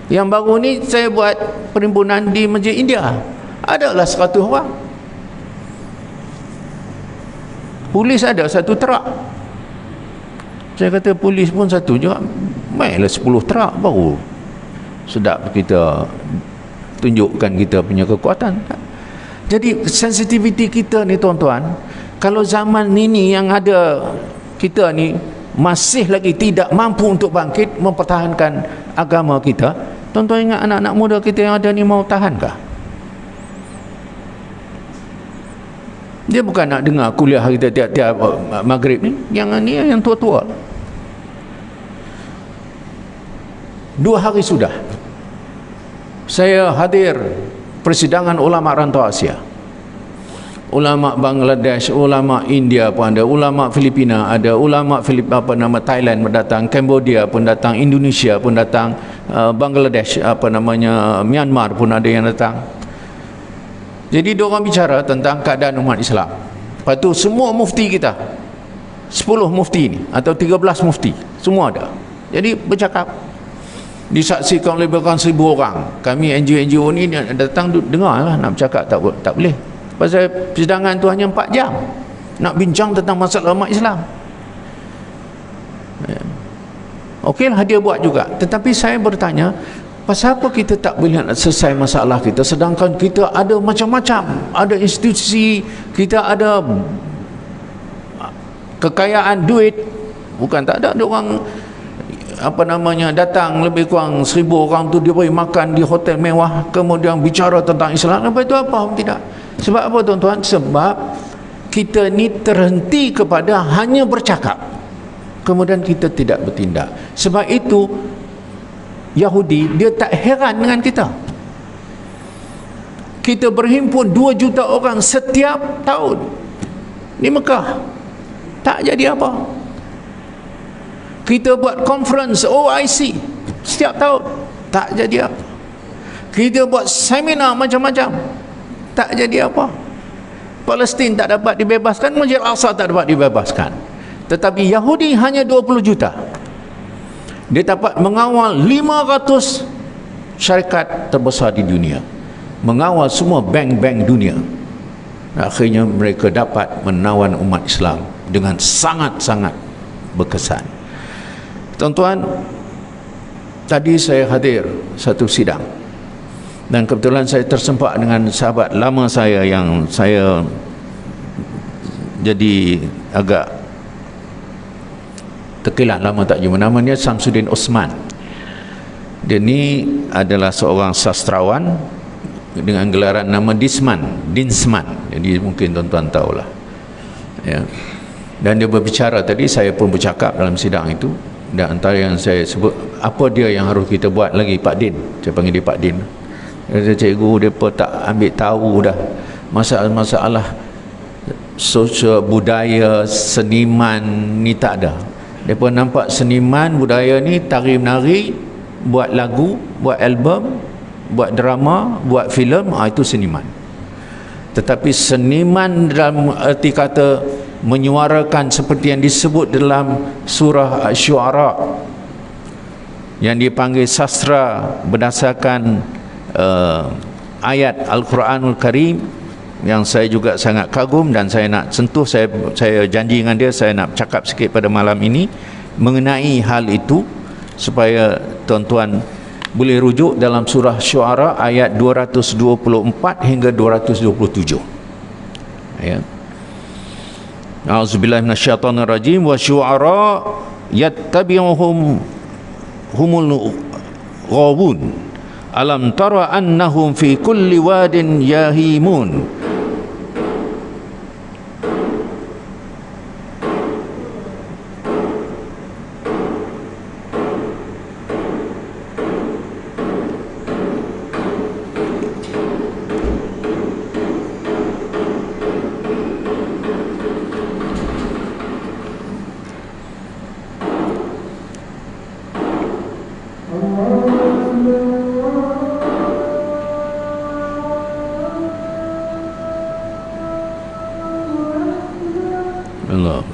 Yang baru ni saya buat perhimpunan di Masjid India, adalah 100 orang. Polis ada 1 truk. Saya kata polis pun 1 juga, mainlah 10 truk baru sedap kita tunjukkan kita punya kekuatan. Jadi sensitiviti kita ni, tuan-tuan, kalau zaman ini yang ada kita ni masih lagi tidak mampu untuk bangkit mempertahankan agama kita, tuan-tuan ingat anak-anak muda kita yang ada ni mau tahankah? Dia bukan nak dengar kuliah kita tiap-tiap maghrib ni, yang ni yang tua-tua. 2 hari sudah saya hadir persidangan ulama rantau Asia, ulama Bangladesh, ulama India pun ada, ulama Filipina ada, ulama Thailand pun datang, Cambodia pun datang, Indonesia pun datang, Bangladesh Myanmar pun ada yang datang. Jadi diorang bicara tentang keadaan umat Islam. Lepas tu semua mufti kita, 10 mufti ni atau 13 mufti, semua ada. Jadi bercakap, disaksikan oleh bahkan 1000 orang. Kami NGO ni datang dengar lah, nak bercakap tak boleh. Pasal persidangan tu hanya 4 jam nak bincang tentang masalah umat Islam. Okeylah, dia buat juga. Tetapi saya bertanya, pasal apa kita tak boleh nak selesai masalah kita, sedangkan kita ada macam-macam, ada institusi, kita ada kekayaan duit. Bukan tak ada orang apa namanya, datang lebih kurang 1,000 orang tu, dia pergi makan di hotel mewah, kemudian bicara tentang Islam. Apa itu apa? Tidak. Sebab apa tuan-tuan? Sebab kita ni terhenti kepada hanya bercakap, kemudian kita tidak bertindak. Sebab itu Yahudi dia tak heran dengan kita. Kita berhimpun 2 juta orang setiap tahun di Mekah, tak jadi apa. Kita buat conference OIC setiap tahun, tak jadi apa. Kita buat seminar macam-macam, tak jadi apa. Palestin tak dapat dibebaskan, Masjid Al-Aqsa tak dapat dibebaskan. Tetapi Yahudi hanya 20 juta. Dia dapat mengawal 500 syarikat terbesar di dunia, mengawal semua bank-bank dunia. Akhirnya mereka dapat menawan umat Islam dengan sangat-sangat berkesan. Tuan-tuan, tadi saya hadir satu sidang dan kebetulan saya tersempak dengan sahabat lama saya yang saya jadi agak terkilat lama tak jumpa. Namanya Samsudin Osman. Dia ni adalah seorang sastrawan dengan gelaran nama Dinsman. Jadi mungkin tuan-tuan tahulah. Ya. Dan dia berbicara tadi, saya pun bercakap dalam sidang itu. Dan antara yang saya sebut, apa dia yang harus kita buat lagi, Pak Din. Saya panggil dia Pak Din. Dia kata, cikgu, mereka tak ambil tahu dah masalah sosial, budaya, seniman ni tak ada. Mereka nampak seniman, budaya ni tari-menari, buat lagu, buat album, buat drama, buat filem, itu seniman. Tetapi seniman dalam erti kata menyuarakan seperti yang disebut dalam surah Asy-Syu'ara, yang dipanggil sastra berdasarkan ayat Al-Quranul Karim, yang saya juga sangat kagum dan saya nak sentuh. Saya janji dengan dia, saya nak cakap sikit pada malam ini mengenai hal itu, supaya tuan-tuan boleh rujuk dalam surah Syu'ara ayat 224 hingga 227. Ya. A'udzubillahi minasyaitonir rajim. Wa syu'ara yattabi'uhum humul ghawun. Alam tara annahum fi kulli wadin yahimun. Allah.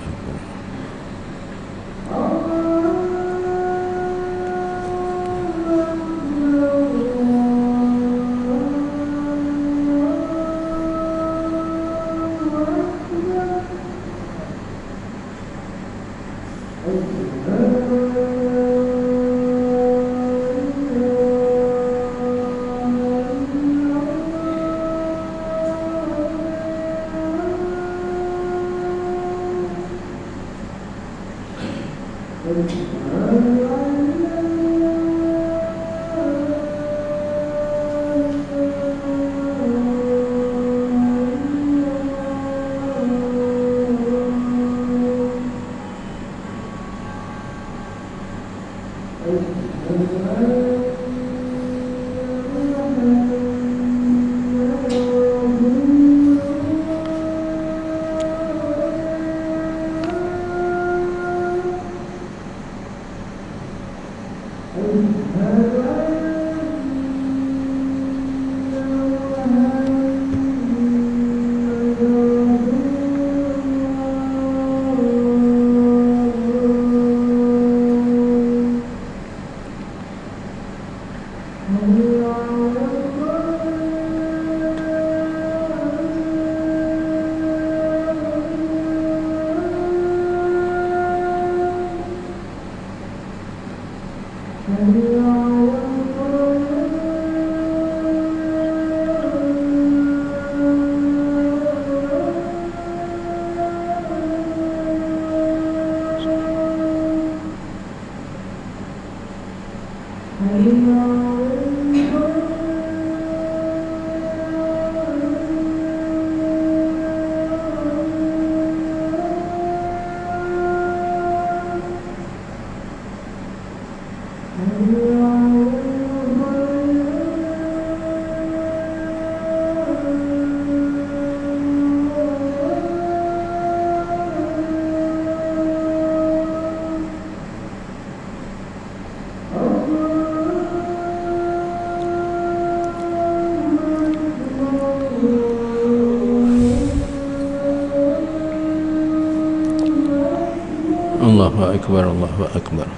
Allahu Akbar, Allahu Akbar.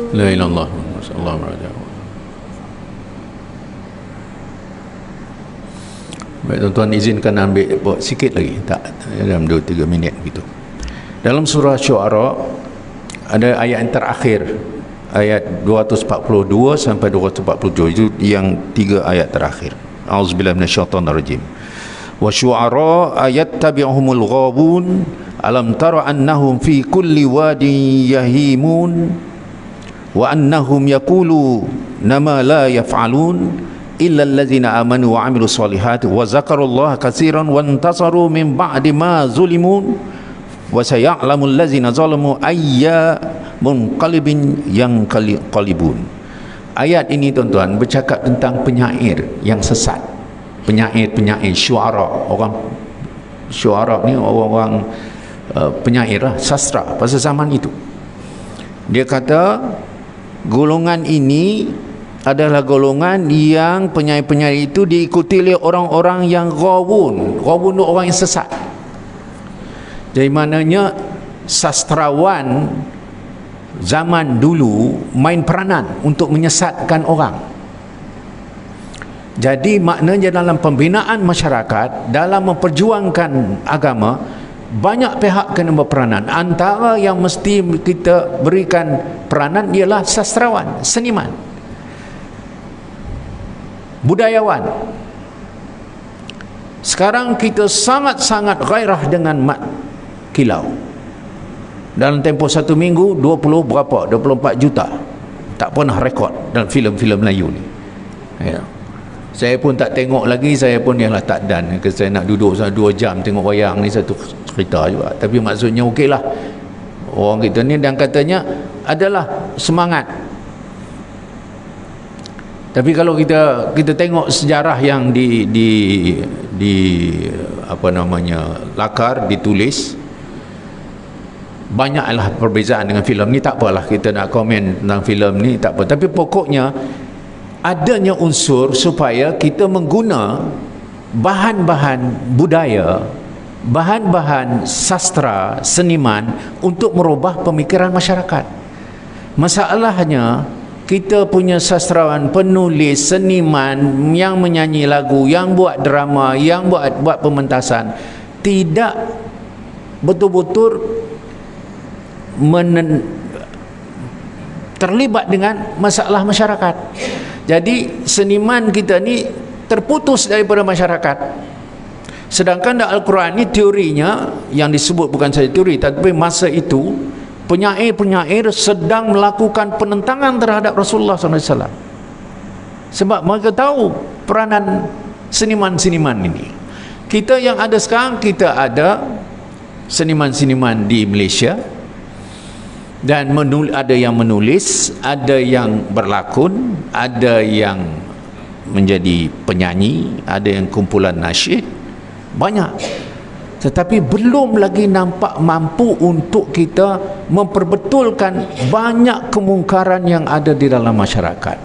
La ilaha illallah, sallallahu alaihi wasallam. Baik, tuan-tuan izinkan ambil buat sikit lagi, tak dalam 2-3 minit gitu. Dalam surah Syu'ara ada ayat yang terakhir, ayat 242 sampai 247, itu yang 3 ayat terakhir. A'udzubillahi minasyaitonir rajim. Wa syu'ara ayattabi'uhumul ghabun alam tara annahum fi kulli wadin yahimun wa annahum yaqulu nama la yaf'alun illa allazina amanu wa 'amilus solihati wa zakarullaha katsiran wa intasaru min ba'di ma zulimun wa saya'lamul ladzina zalamu ayya munqalibin yang qalibun. Ayat ini tuan-tuan bercakap tentang penyair yang sesat, penyair syuara. Orang syuara ni orang penyair lah, sastra pada zaman itu. Dia kata golongan ini adalah golongan yang penyair-penyair itu diikuti oleh orang-orang yang ghawun. Ghawun itu orang yang sesat. Jadi maknanya sastrawan zaman dulu main peranan untuk menyesatkan orang. Jadi maknanya dalam pembinaan masyarakat, dalam memperjuangkan agama, banyak pihak kena berperanan. Antara yang mesti kita berikan peranan ialah sastrawan, seniman, budayawan. Sekarang kita sangat-sangat gairah dengan mat kilau. Dalam tempoh 1 minggu 24 juta tak pernah rekod dalam filem-filem Melayu ni, ya. Saya pun tak tengok lagi, saya pun ialah tak dan ke saya nak duduk 2 jam tengok wayang ni, satu cerita juga. Tapi maksudnya okeylah orang kita ni, dan katanya adalah semangat. Tapi kalau kita tengok sejarah yang di apa namanya lakar ditulis, banyaklah perbezaan dengan filem ni. Tak apalah kita nak komen tentang filem ni, tak apa. Tapi pokoknya adanya unsur supaya kita mengguna bahan-bahan budaya, bahan-bahan sastra, seniman untuk merubah pemikiran masyarakat. Masalahnya kita punya sastrawan, penulis, seniman yang menyanyi lagu, yang buat drama, yang buat pementasan, tidak betul-betul terlibat dengan masalah masyarakat. Jadi seniman kita ni terputus daripada masyarakat. Sedangkan dalam Al-Quran ni teorinya yang disebut bukan saja teori, tapi masa itu penyair-penyair sedang melakukan penentangan terhadap Rasulullah SAW. Sebab mereka tahu peranan seniman-seniman ini. Kita yang ada sekarang, kita ada seniman-seniman di Malaysia, dan ada yang menulis, ada yang berlakon, ada yang menjadi penyanyi, ada yang kumpulan nasyid, banyak. Tetapi belum lagi nampak mampu untuk kita memperbetulkan banyak kemungkaran yang ada di dalam masyarakat,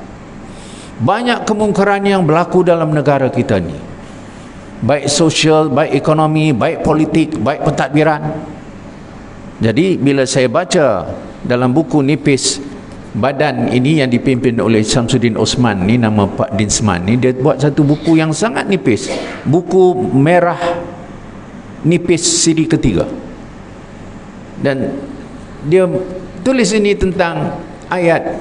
banyak kemungkaran yang berlaku dalam negara kita ni, baik sosial, baik ekonomi, baik politik, baik pentadbiran. Jadi bila saya baca dalam buku nipis badan ini yang dipimpin oleh Syamsuddin Osman ni, nama Pak Dinsman ni, dia buat satu buku yang sangat nipis, buku merah nipis siri ketiga, dan dia tulis ini tentang ayat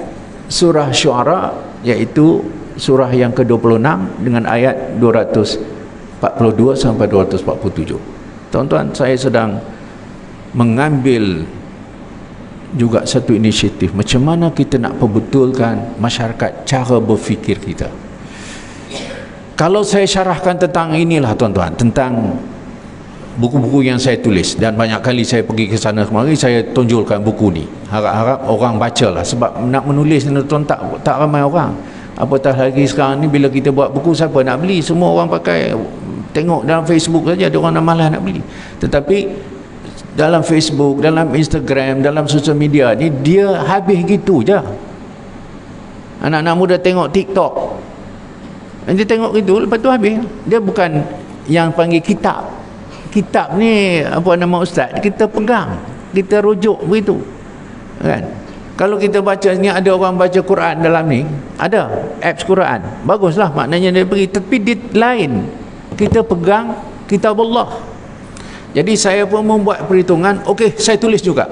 surah Syu'ara, iaitu surah yang ke-26 dengan ayat 242 sampai 247. Tuan-tuan, saya sedang mengambil juga satu inisiatif macam mana kita nak perbetulkan masyarakat cara berfikir kita. Kalau saya syarahkan tentang inilah tuan-tuan, tentang buku-buku yang saya tulis, dan banyak kali saya pergi ke sana kemari, saya tunjulkan buku ni, harap-harap orang bacalah, sebab nak menulis ni tuan, tak ramai orang. Apatah lagi sekarang ni bila kita buat buku, siapa nak beli? Semua orang pakai, tengok dalam Facebook saja, ada orang malas nak beli. Tetapi dalam Facebook, dalam Instagram, dalam sosial media ni, dia habis gitu je. Anak-anak muda tengok TikTok, dia tengok gitu, lepas tu habis. Dia bukan yang panggil kitab. Kitab ni, apa nama ustaz, kita pegang, kita rujuk begitu, kan? Kalau kita baca ni, ada orang baca Quran dalam ni, ada apps Quran, baguslah, maknanya dia pergi, tapi dia lain. Kita pegang kitab Allah. Jadi saya pun membuat perhitungan, okey, saya tulis juga.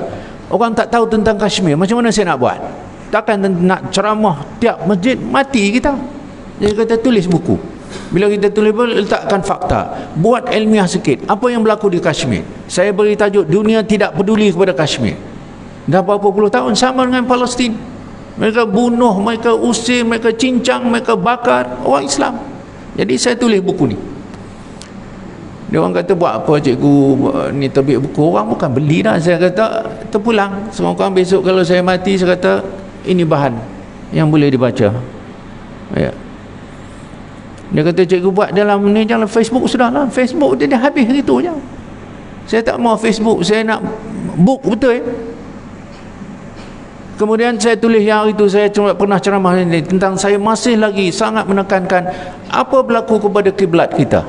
Orang tak tahu tentang Kashmir, macam mana saya nak buat? Takkan nak ceramah tiap masjid, mati kita. Jadi kita tulis buku. Bila kita tulis, letakkan fakta, buat ilmiah sikit, apa yang berlaku di Kashmir. Saya beri tajuk, dunia tidak peduli kepada Kashmir. Dah berapa puluh tahun, sama dengan Palestin. Mereka bunuh, mereka usir, mereka cincang, mereka bakar orang Islam. Jadi saya tulis buku ni. Dia orang kata, buat apa cikgu ni, terbit buku, orang bukan beli dah. Saya kata, terpulang. Sekarang besok kalau saya mati, saya kata, ini bahan yang boleh dibaca. Ya. Dia kata, cikgu buat dalam ni, dalam Facebook sudahlah. Facebook dia habis gitu je. Saya tak mau Facebook, saya nak book betul. Kemudian saya tulis yang itu, saya pernah ceramah ini tentang, saya masih lagi sangat menekankan apa berlaku kepada kiblat kita.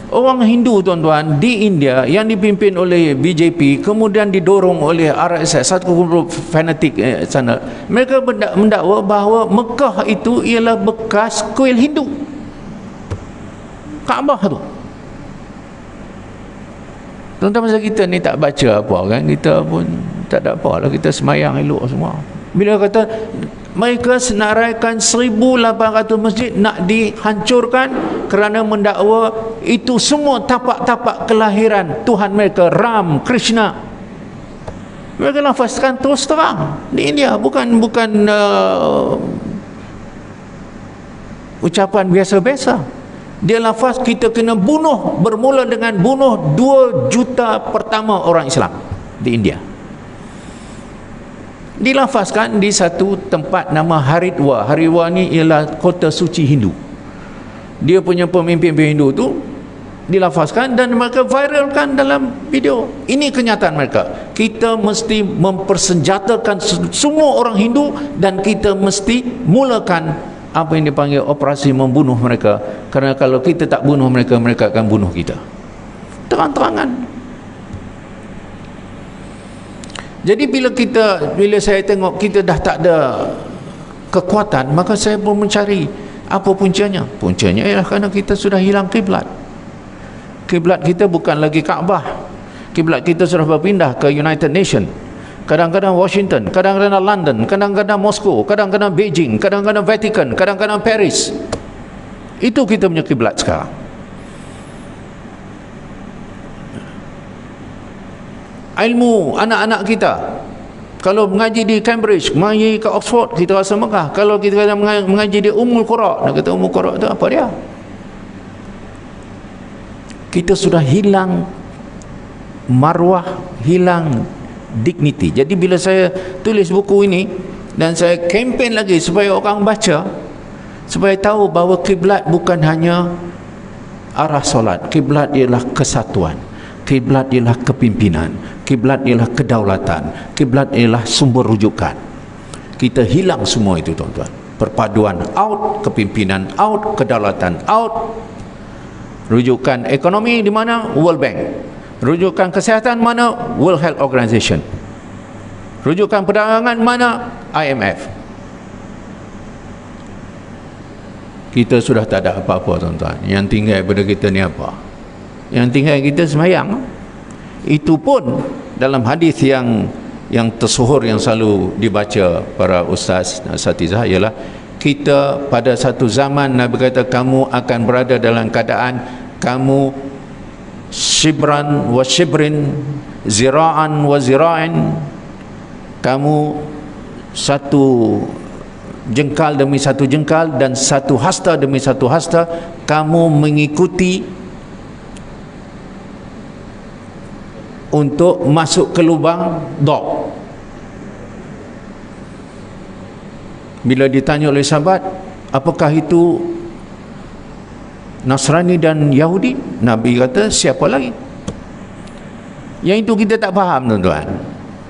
Orang Hindu tuan-tuan di India yang dipimpin oleh BJP, kemudian didorong oleh RSS, satu grup fanatik sana, mereka mendakwa bahawa Mekah itu ialah bekas kuil Hindu, Kaabah tu. Tuan-tuan, masa kita ni tak baca apa kan, kita pun tak ada apa lah, kita semayang elok semua. Bila kata mereka senaraikan 1,800 masjid nak dihancurkan kerana mendakwa itu semua tapak-tapak kelahiran Tuhan mereka, Ram, Krishna. Mereka lafazkan terus terang di India, bukan ucapan biasa-biasa. Dia lafaz, kita kena bunuh, bermula dengan bunuh 2 juta pertama orang Islam di India. Dilafazkan di satu tempat nama Haridwar. Haridwar ni ialah kota suci Hindu. Dia punya pemimpin Hindu tu dilafazkan dan mereka viralkan dalam video. Ini kenyataan mereka. Kita mesti mempersenjatakan semua orang Hindu dan kita mesti mulakan apa yang dipanggil operasi membunuh mereka. Kerana kalau kita tak bunuh mereka, mereka akan bunuh kita. Terang-terangan. Jadi bila saya tengok kita dah tak ada kekuatan, maka saya pun mencari apa puncanya. Puncanya ialah kerana kita sudah hilang kiblat. Kiblat kita bukan lagi Kaabah. Kiblat kita sudah berpindah ke United Nations. Kadang-kadang Washington, kadang-kadang London, kadang-kadang Moskow, kadang-kadang Beijing, kadang-kadang Vatican, kadang-kadang Paris. Itu kita punya kiblat sekarang. Ilmu anak-anak kita, kalau mengaji di Cambridge, mengaji ke Oxford, kita rasa megah. Kalau kita mengaji di Ummul Qura, nak kata Ummul Qura tu apa dia? Kita sudah hilang marwah, hilang dignity. Jadi bila saya tulis buku ini dan saya kempen lagi supaya orang baca, supaya tahu bahawa kiblat bukan hanya arah solat, kiblat ialah kesatuan, kiblat ialah kepimpinan, kiblat ialah kedaulatan, kiblat ialah sumber rujukan. Kita hilang semua itu tuan-tuan. Perpaduan out, kepimpinan out, kedaulatan out. Rujukan ekonomi di mana? World Bank. Rujukan kesihatan mana? World Health Organization. Rujukan perdagangan mana? IMF. Kita sudah tak ada apa-apa tuan-tuan. Yang tinggal pada kita ni apa? Yang tinggal kita semayang. Itu pun dalam hadis yang tersohor yang selalu dibaca para ustaz dan asatizah ialah kita pada satu zaman Nabi kata kamu akan berada dalam keadaan kamu shibran wa shibrin, zira'an wa zira'in, kamu satu jengkal demi satu jengkal dan satu hasta demi satu hasta, kamu mengikuti untuk masuk ke lubang dok. Bila ditanya oleh sahabat, apakah itu Nasrani dan Yahudi? Nabi kata, siapa lagi? Yang itu kita tak faham, tuan-tuan.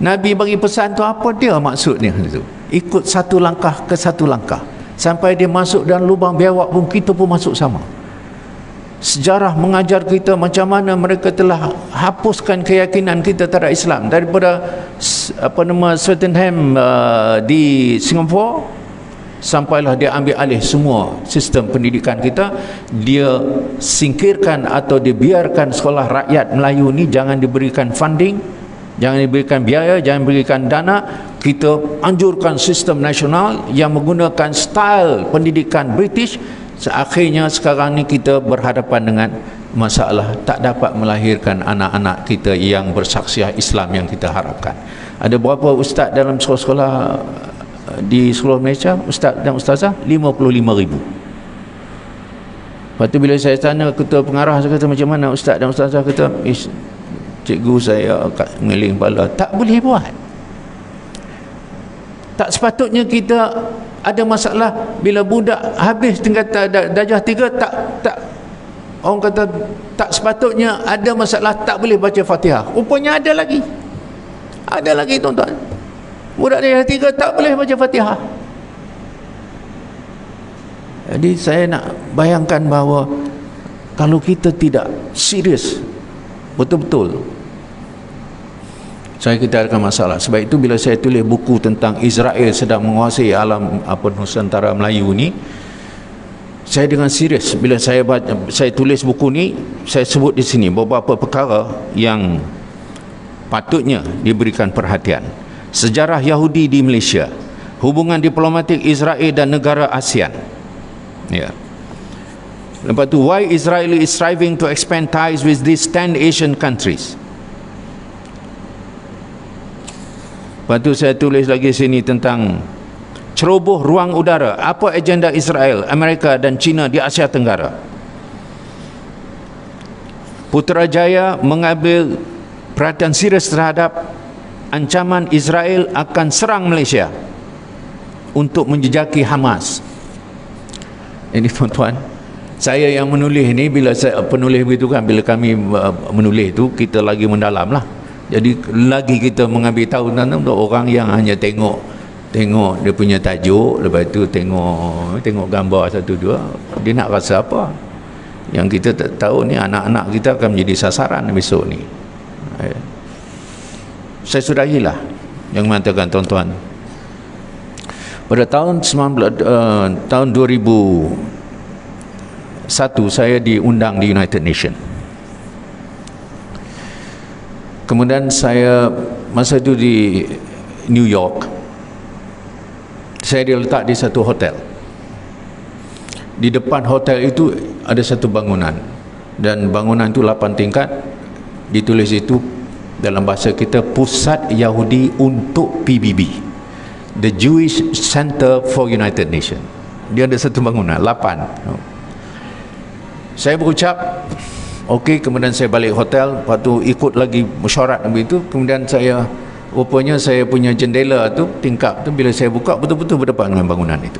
Nabi bagi pesan tu apa dia maksudnya itu? Ikut satu langkah ke satu langkah sampai dia masuk dalam lubang biawak pun kita pun masuk sama. Sejarah mengajar kita macam mana mereka telah hapuskan keyakinan kita terhadap Islam daripada Swettenham di Singapura sampailah dia ambil alih semua sistem pendidikan kita. Dia singkirkan atau dibiarkan sekolah rakyat Melayu ni jangan diberikan funding, jangan diberikan biaya, jangan diberikan dana. Kita anjurkan sistem nasional yang menggunakan style pendidikan British. Akhirnya sekarang ni kita berhadapan dengan masalah tak dapat melahirkan anak-anak kita yang bersaksiah Islam yang kita harapkan. Ada berapa ustaz dalam sekolah-sekolah di seluruh Malaysia, ustaz dan ustazah? 55,000. Lepas tu bila saya tanya ketua pengarah, saya kata macam mana ustaz dan ustazah, kata cikgu saya ngeling kepala. Tak boleh buat. Tak sepatutnya kita ada masalah bila budak habis tingkatan darjah 3, tak orang kata tak sepatutnya ada masalah tak boleh baca Fatihah. Rupanya ada lagi tuan-tuan, budak darjah 3 tak boleh baca Fatihah. Jadi saya nak bayangkan bahawa kalau kita tidak serius betul-betul, kita akan masalah. Sebab itu bila saya tulis buku tentang Israel sedang menguasai alam Nusantara Melayu ni, saya dengan serius bila saya tulis buku ni, saya sebut di sini beberapa perkara yang patutnya diberikan perhatian. Sejarah Yahudi di Malaysia, hubungan diplomatik Israel dan negara ASEAN. Ya. Lepas tu, why Israel is striving to expand ties with these 10 Asian countries. Lepas tu saya tulis lagi sini tentang ceroboh ruang udara. Apa agenda Israel, Amerika dan China di Asia Tenggara. Putrajaya mengambil perhatian serius terhadap ancaman Israel akan serang Malaysia untuk menjejaki Hamas. Ini tuan-tuan, saya yang menulis ni, bila saya penulis begitu kan, bila kami menulis tu kita lagi mendalam lah. Jadi lagi kita mengambil tahu tentang orang yang hanya tengok dia punya tajuk, lepas tu tengok gambar satu dua, dia nak rasa apa. Yang kita tak tahu ni anak-anak kita akan menjadi sasaran besok ni. Saya sudahilah yang mengatakan tuan-tuan, pada tahun 2001 saya diundang di United Nations. Kemudian saya masa itu di New York, saya diletak di satu hotel. Di depan hotel itu ada satu bangunan, dan bangunan itu 8 tingkat. Ditulis itu dalam bahasa kita, Pusat Yahudi untuk PBB, The Jewish Center for United Nations. Dia ada satu bangunan 8. Saya berucap okey, kemudian saya balik hotel. Lepas tu ikut lagi mesyuarat begitu. Kemudian rupanya saya punya jendela tu, tingkap tu, bila saya buka betul-betul berdepan dengan bangunan itu.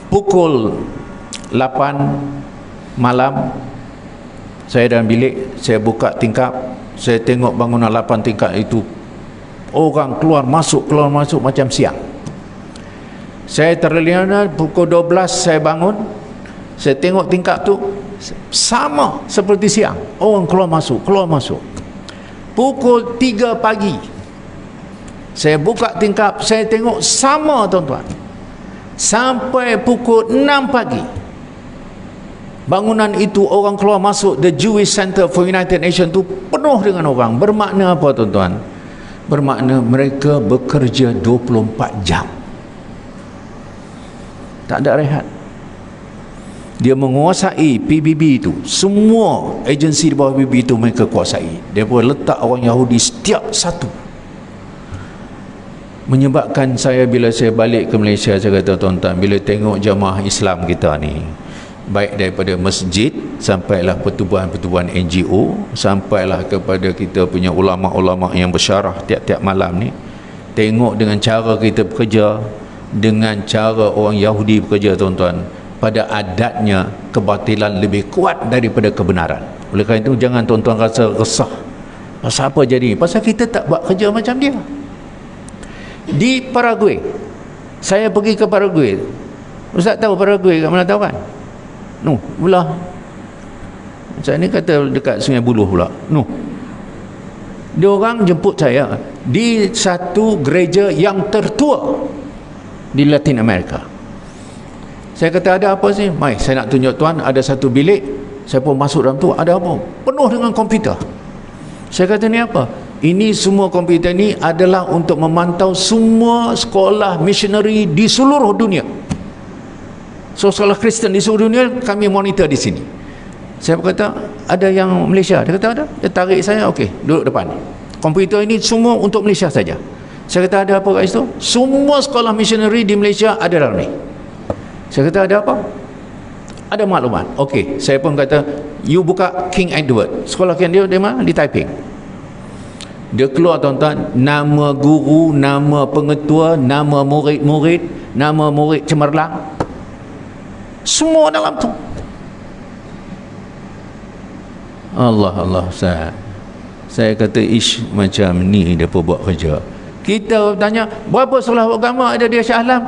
Pukul 8 malam saya dalam bilik, saya buka tingkap, saya tengok bangunan 8 tingkat itu, orang keluar masuk macam siang. Saya terlena. Pukul 12 saya bangun, saya tengok tingkap tu sama seperti siang, orang keluar masuk. Pukul 3 pagi saya buka tingkap, saya tengok sama tuan-tuan. Sampai pukul 6 pagi bangunan itu orang keluar masuk, The Jewish Center for United Nations tu penuh dengan orang. Bermakna apa tuan-tuan? Bermakna mereka bekerja 24 jam. Tak ada rehat. Dia menguasai PBB itu. Semua agensi di bawah PBB itu mereka kuasai. Dia boleh letak orang Yahudi setiap satu. Menyebabkan saya bila saya balik ke Malaysia, saya kata tuan-tuan, bila tengok jamaah Islam kita ni, baik daripada masjid sampailah pertubuhan-pertubuhan NGO, sampailah kepada kita punya ulama-ulama yang bersyarah tiap-tiap malam ni, tengok dengan cara kita bekerja, dengan cara orang Yahudi bekerja, tuan-tuan, pada adatnya kebatilan lebih kuat daripada kebenaran. Oleh kerana itu jangan tuan-tuan rasa resah. Pasal apa jadi? Pasal kita tak buat kerja macam dia. Di Paraguay, saya pergi ke Paraguay. Ustaz tahu Paraguay kat mana, tahu kan? Belah macam ni kata dekat Sungai Buloh pula. Dia orang jemput saya di satu gereja yang tertua di Latin America. Saya kata, ada apa sih? Mai, saya nak tunjuk tuan, ada satu bilik. Saya pun masuk dalam tu, ada apa? Penuh dengan komputer. Saya kata, ni apa? Ini semua komputer ni adalah untuk memantau semua sekolah missionary di seluruh dunia. So sekolah Kristen di seluruh dunia kami monitor di sini. Saya berkata, ada yang Malaysia? Dia kata ada. Dia tarik saya, okey, duduk depan. Komputer ini semua untuk Malaysia saja. Saya kata, ada apa kat situ? Semua sekolah missionary di Malaysia ada dalam ni. Saya kata, ada apa? Ada maklumat. Okey, saya pun kata, you buka King Edward. Sekolah King Edward di mana? Di Taiping. Dia keluar, tuan-tuan, nama guru, nama pengetua, nama murid-murid, nama murid cemerlang, semua dalam tu. Allah, saya kata, ish, macam ni dia pun buat kerja. Kita tanya, berapa sekolah agama ada di Shah Alam?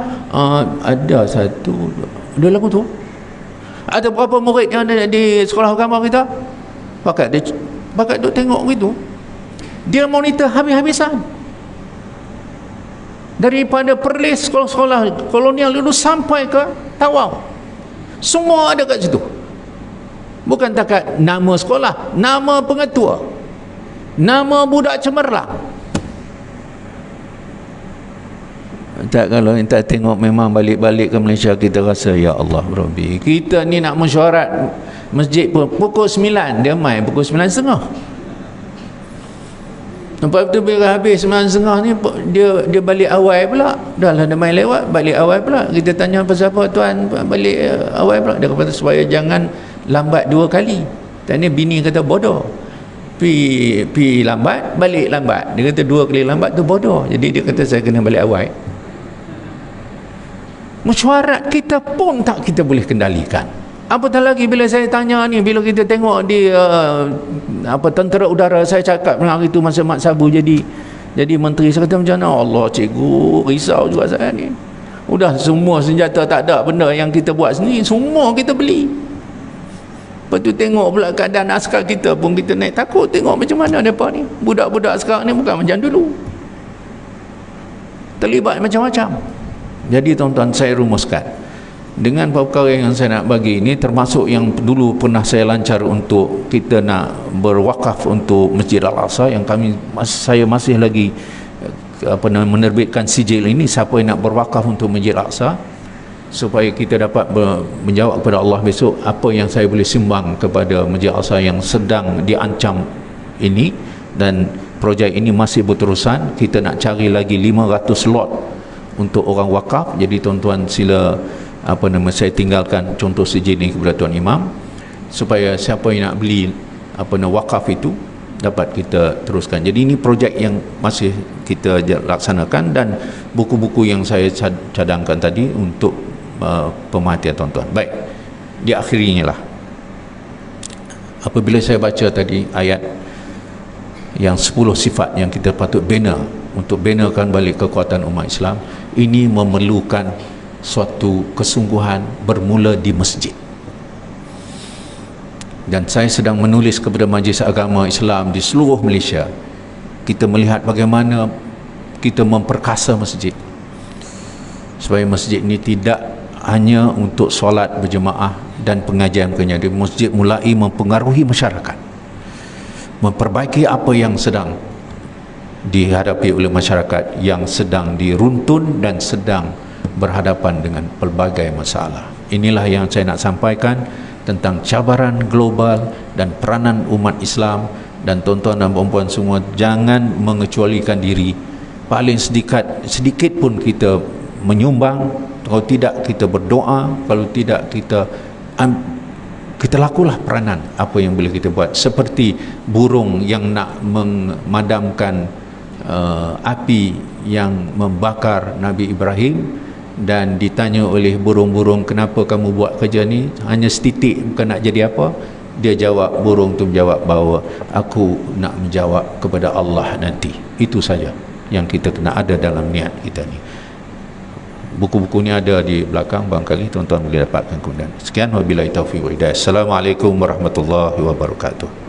Ada satu, ada lagu tu. Ada berapa murid yang ada di sekolah agama kita? Pakat duk tengok begitu. Dia monitor habis-habisan. Daripada Perlis, sekolah-sekolah kolonial dulu sampai ke Tawau, semua ada kat situ. Bukan takat nama sekolah, nama pengetua, nama budak cemerlang. Tak, kalau kita tengok memang balik-balik ke Malaysia, kita rasa, ya Allah Rabbi, kita ni nak mesyuarat masjid pun pukul 9, dia main pukul 9.30. Lepas tu bila habis 9.30 ni, dia balik awal pula. Dah lah dia main lewat, balik awal pula. Kita tanya pasal apa tuan balik awal pula? Dia kata supaya jangan lambat 2 kali. Dan ni bini kata bodoh. Pi lambat, balik lambat. Dia kata 2 kali lambat tu bodoh. Jadi dia kata saya kena balik awal. Mesyuarat kita pun tak kita boleh kendalikan. Apatah lagi bila saya tanya ni, bila kita tengok di tentera udara, saya cakap hari itu masa Mat Sabu jadi menteri, saya kata macam mana? Allah cikgu, risau juga saya ni. Udah semua senjata tak ada, benda yang kita buat sendiri semua kita beli. Lepas tu tengok pula keadaan askar kita pun kita naik takut tengok macam mana mereka ni. Budak-budak sekarang ni bukan macam dulu, terlibat macam-macam. Jadi tuan-tuan, saya rumuskan dengan perkara yang saya nak bagi ini, termasuk yang dulu pernah saya lancar untuk kita nak berwakaf untuk Masjid Al-Aqsa, yang saya masih lagi menerbitkan sijil ini, siapa yang nak berwakaf untuk Masjid Al-Aqsa, supaya kita dapat menjawab kepada Allah besok apa yang saya boleh sumbang kepada Masjid Al-Aqsa yang sedang diancam ini. Dan projek ini masih berterusan. Kita nak cari lagi 500 lot untuk orang wakaf. Jadi tuan-tuan sila saya tinggalkan contoh sijil ini kepada Tuan Imam, supaya siapa yang nak beli wakaf itu dapat kita teruskan. Jadi ini projek yang masih kita laksanakan, dan buku-buku yang saya cadangkan tadi untuk pemerhatian tuan-tuan. Baik, diakhirinya lah, apabila saya baca tadi ayat yang 10 sifat yang kita patut bina untuk benakan balik kekuatan umat Islam, ini memerlukan suatu kesungguhan bermula di masjid. Dan saya sedang menulis kepada Majlis Agama Islam di seluruh Malaysia. Kita melihat bagaimana kita memperkasa masjid, supaya masjid ini tidak hanya untuk solat berjemaah dan pengajian-pengajian. Masjid mulai mempengaruhi masyarakat, memperbaiki apa yang sedang dihadapi oleh masyarakat yang sedang diruntun dan sedang berhadapan dengan pelbagai masalah. Inilah yang saya nak sampaikan tentang cabaran global dan peranan umat Islam. Dan tuan-tuan dan puan-puan semua, jangan mengecualikan diri. Paling sedikit pun kita menyumbang, kalau tidak kita berdoa, kalau tidak kita lakulah peranan apa yang boleh kita buat. Seperti burung yang nak memadamkan api yang membakar Nabi Ibrahim, dan ditanya oleh burung-burung, kenapa kamu buat kerja ni, hanya setitik, bukan nak jadi apa. Dia jawab, burung tu menjawab bahawa aku nak menjawab kepada Allah nanti. Itu saja yang kita kena ada dalam niat kita ni. Buku-buku ni ada di belakang, barangkali tuan-tuan boleh dapatkan kemudian. Sekian, wabillahi taufiq wa hidayah. Assalamualaikum warahmatullahi wabarakatuh.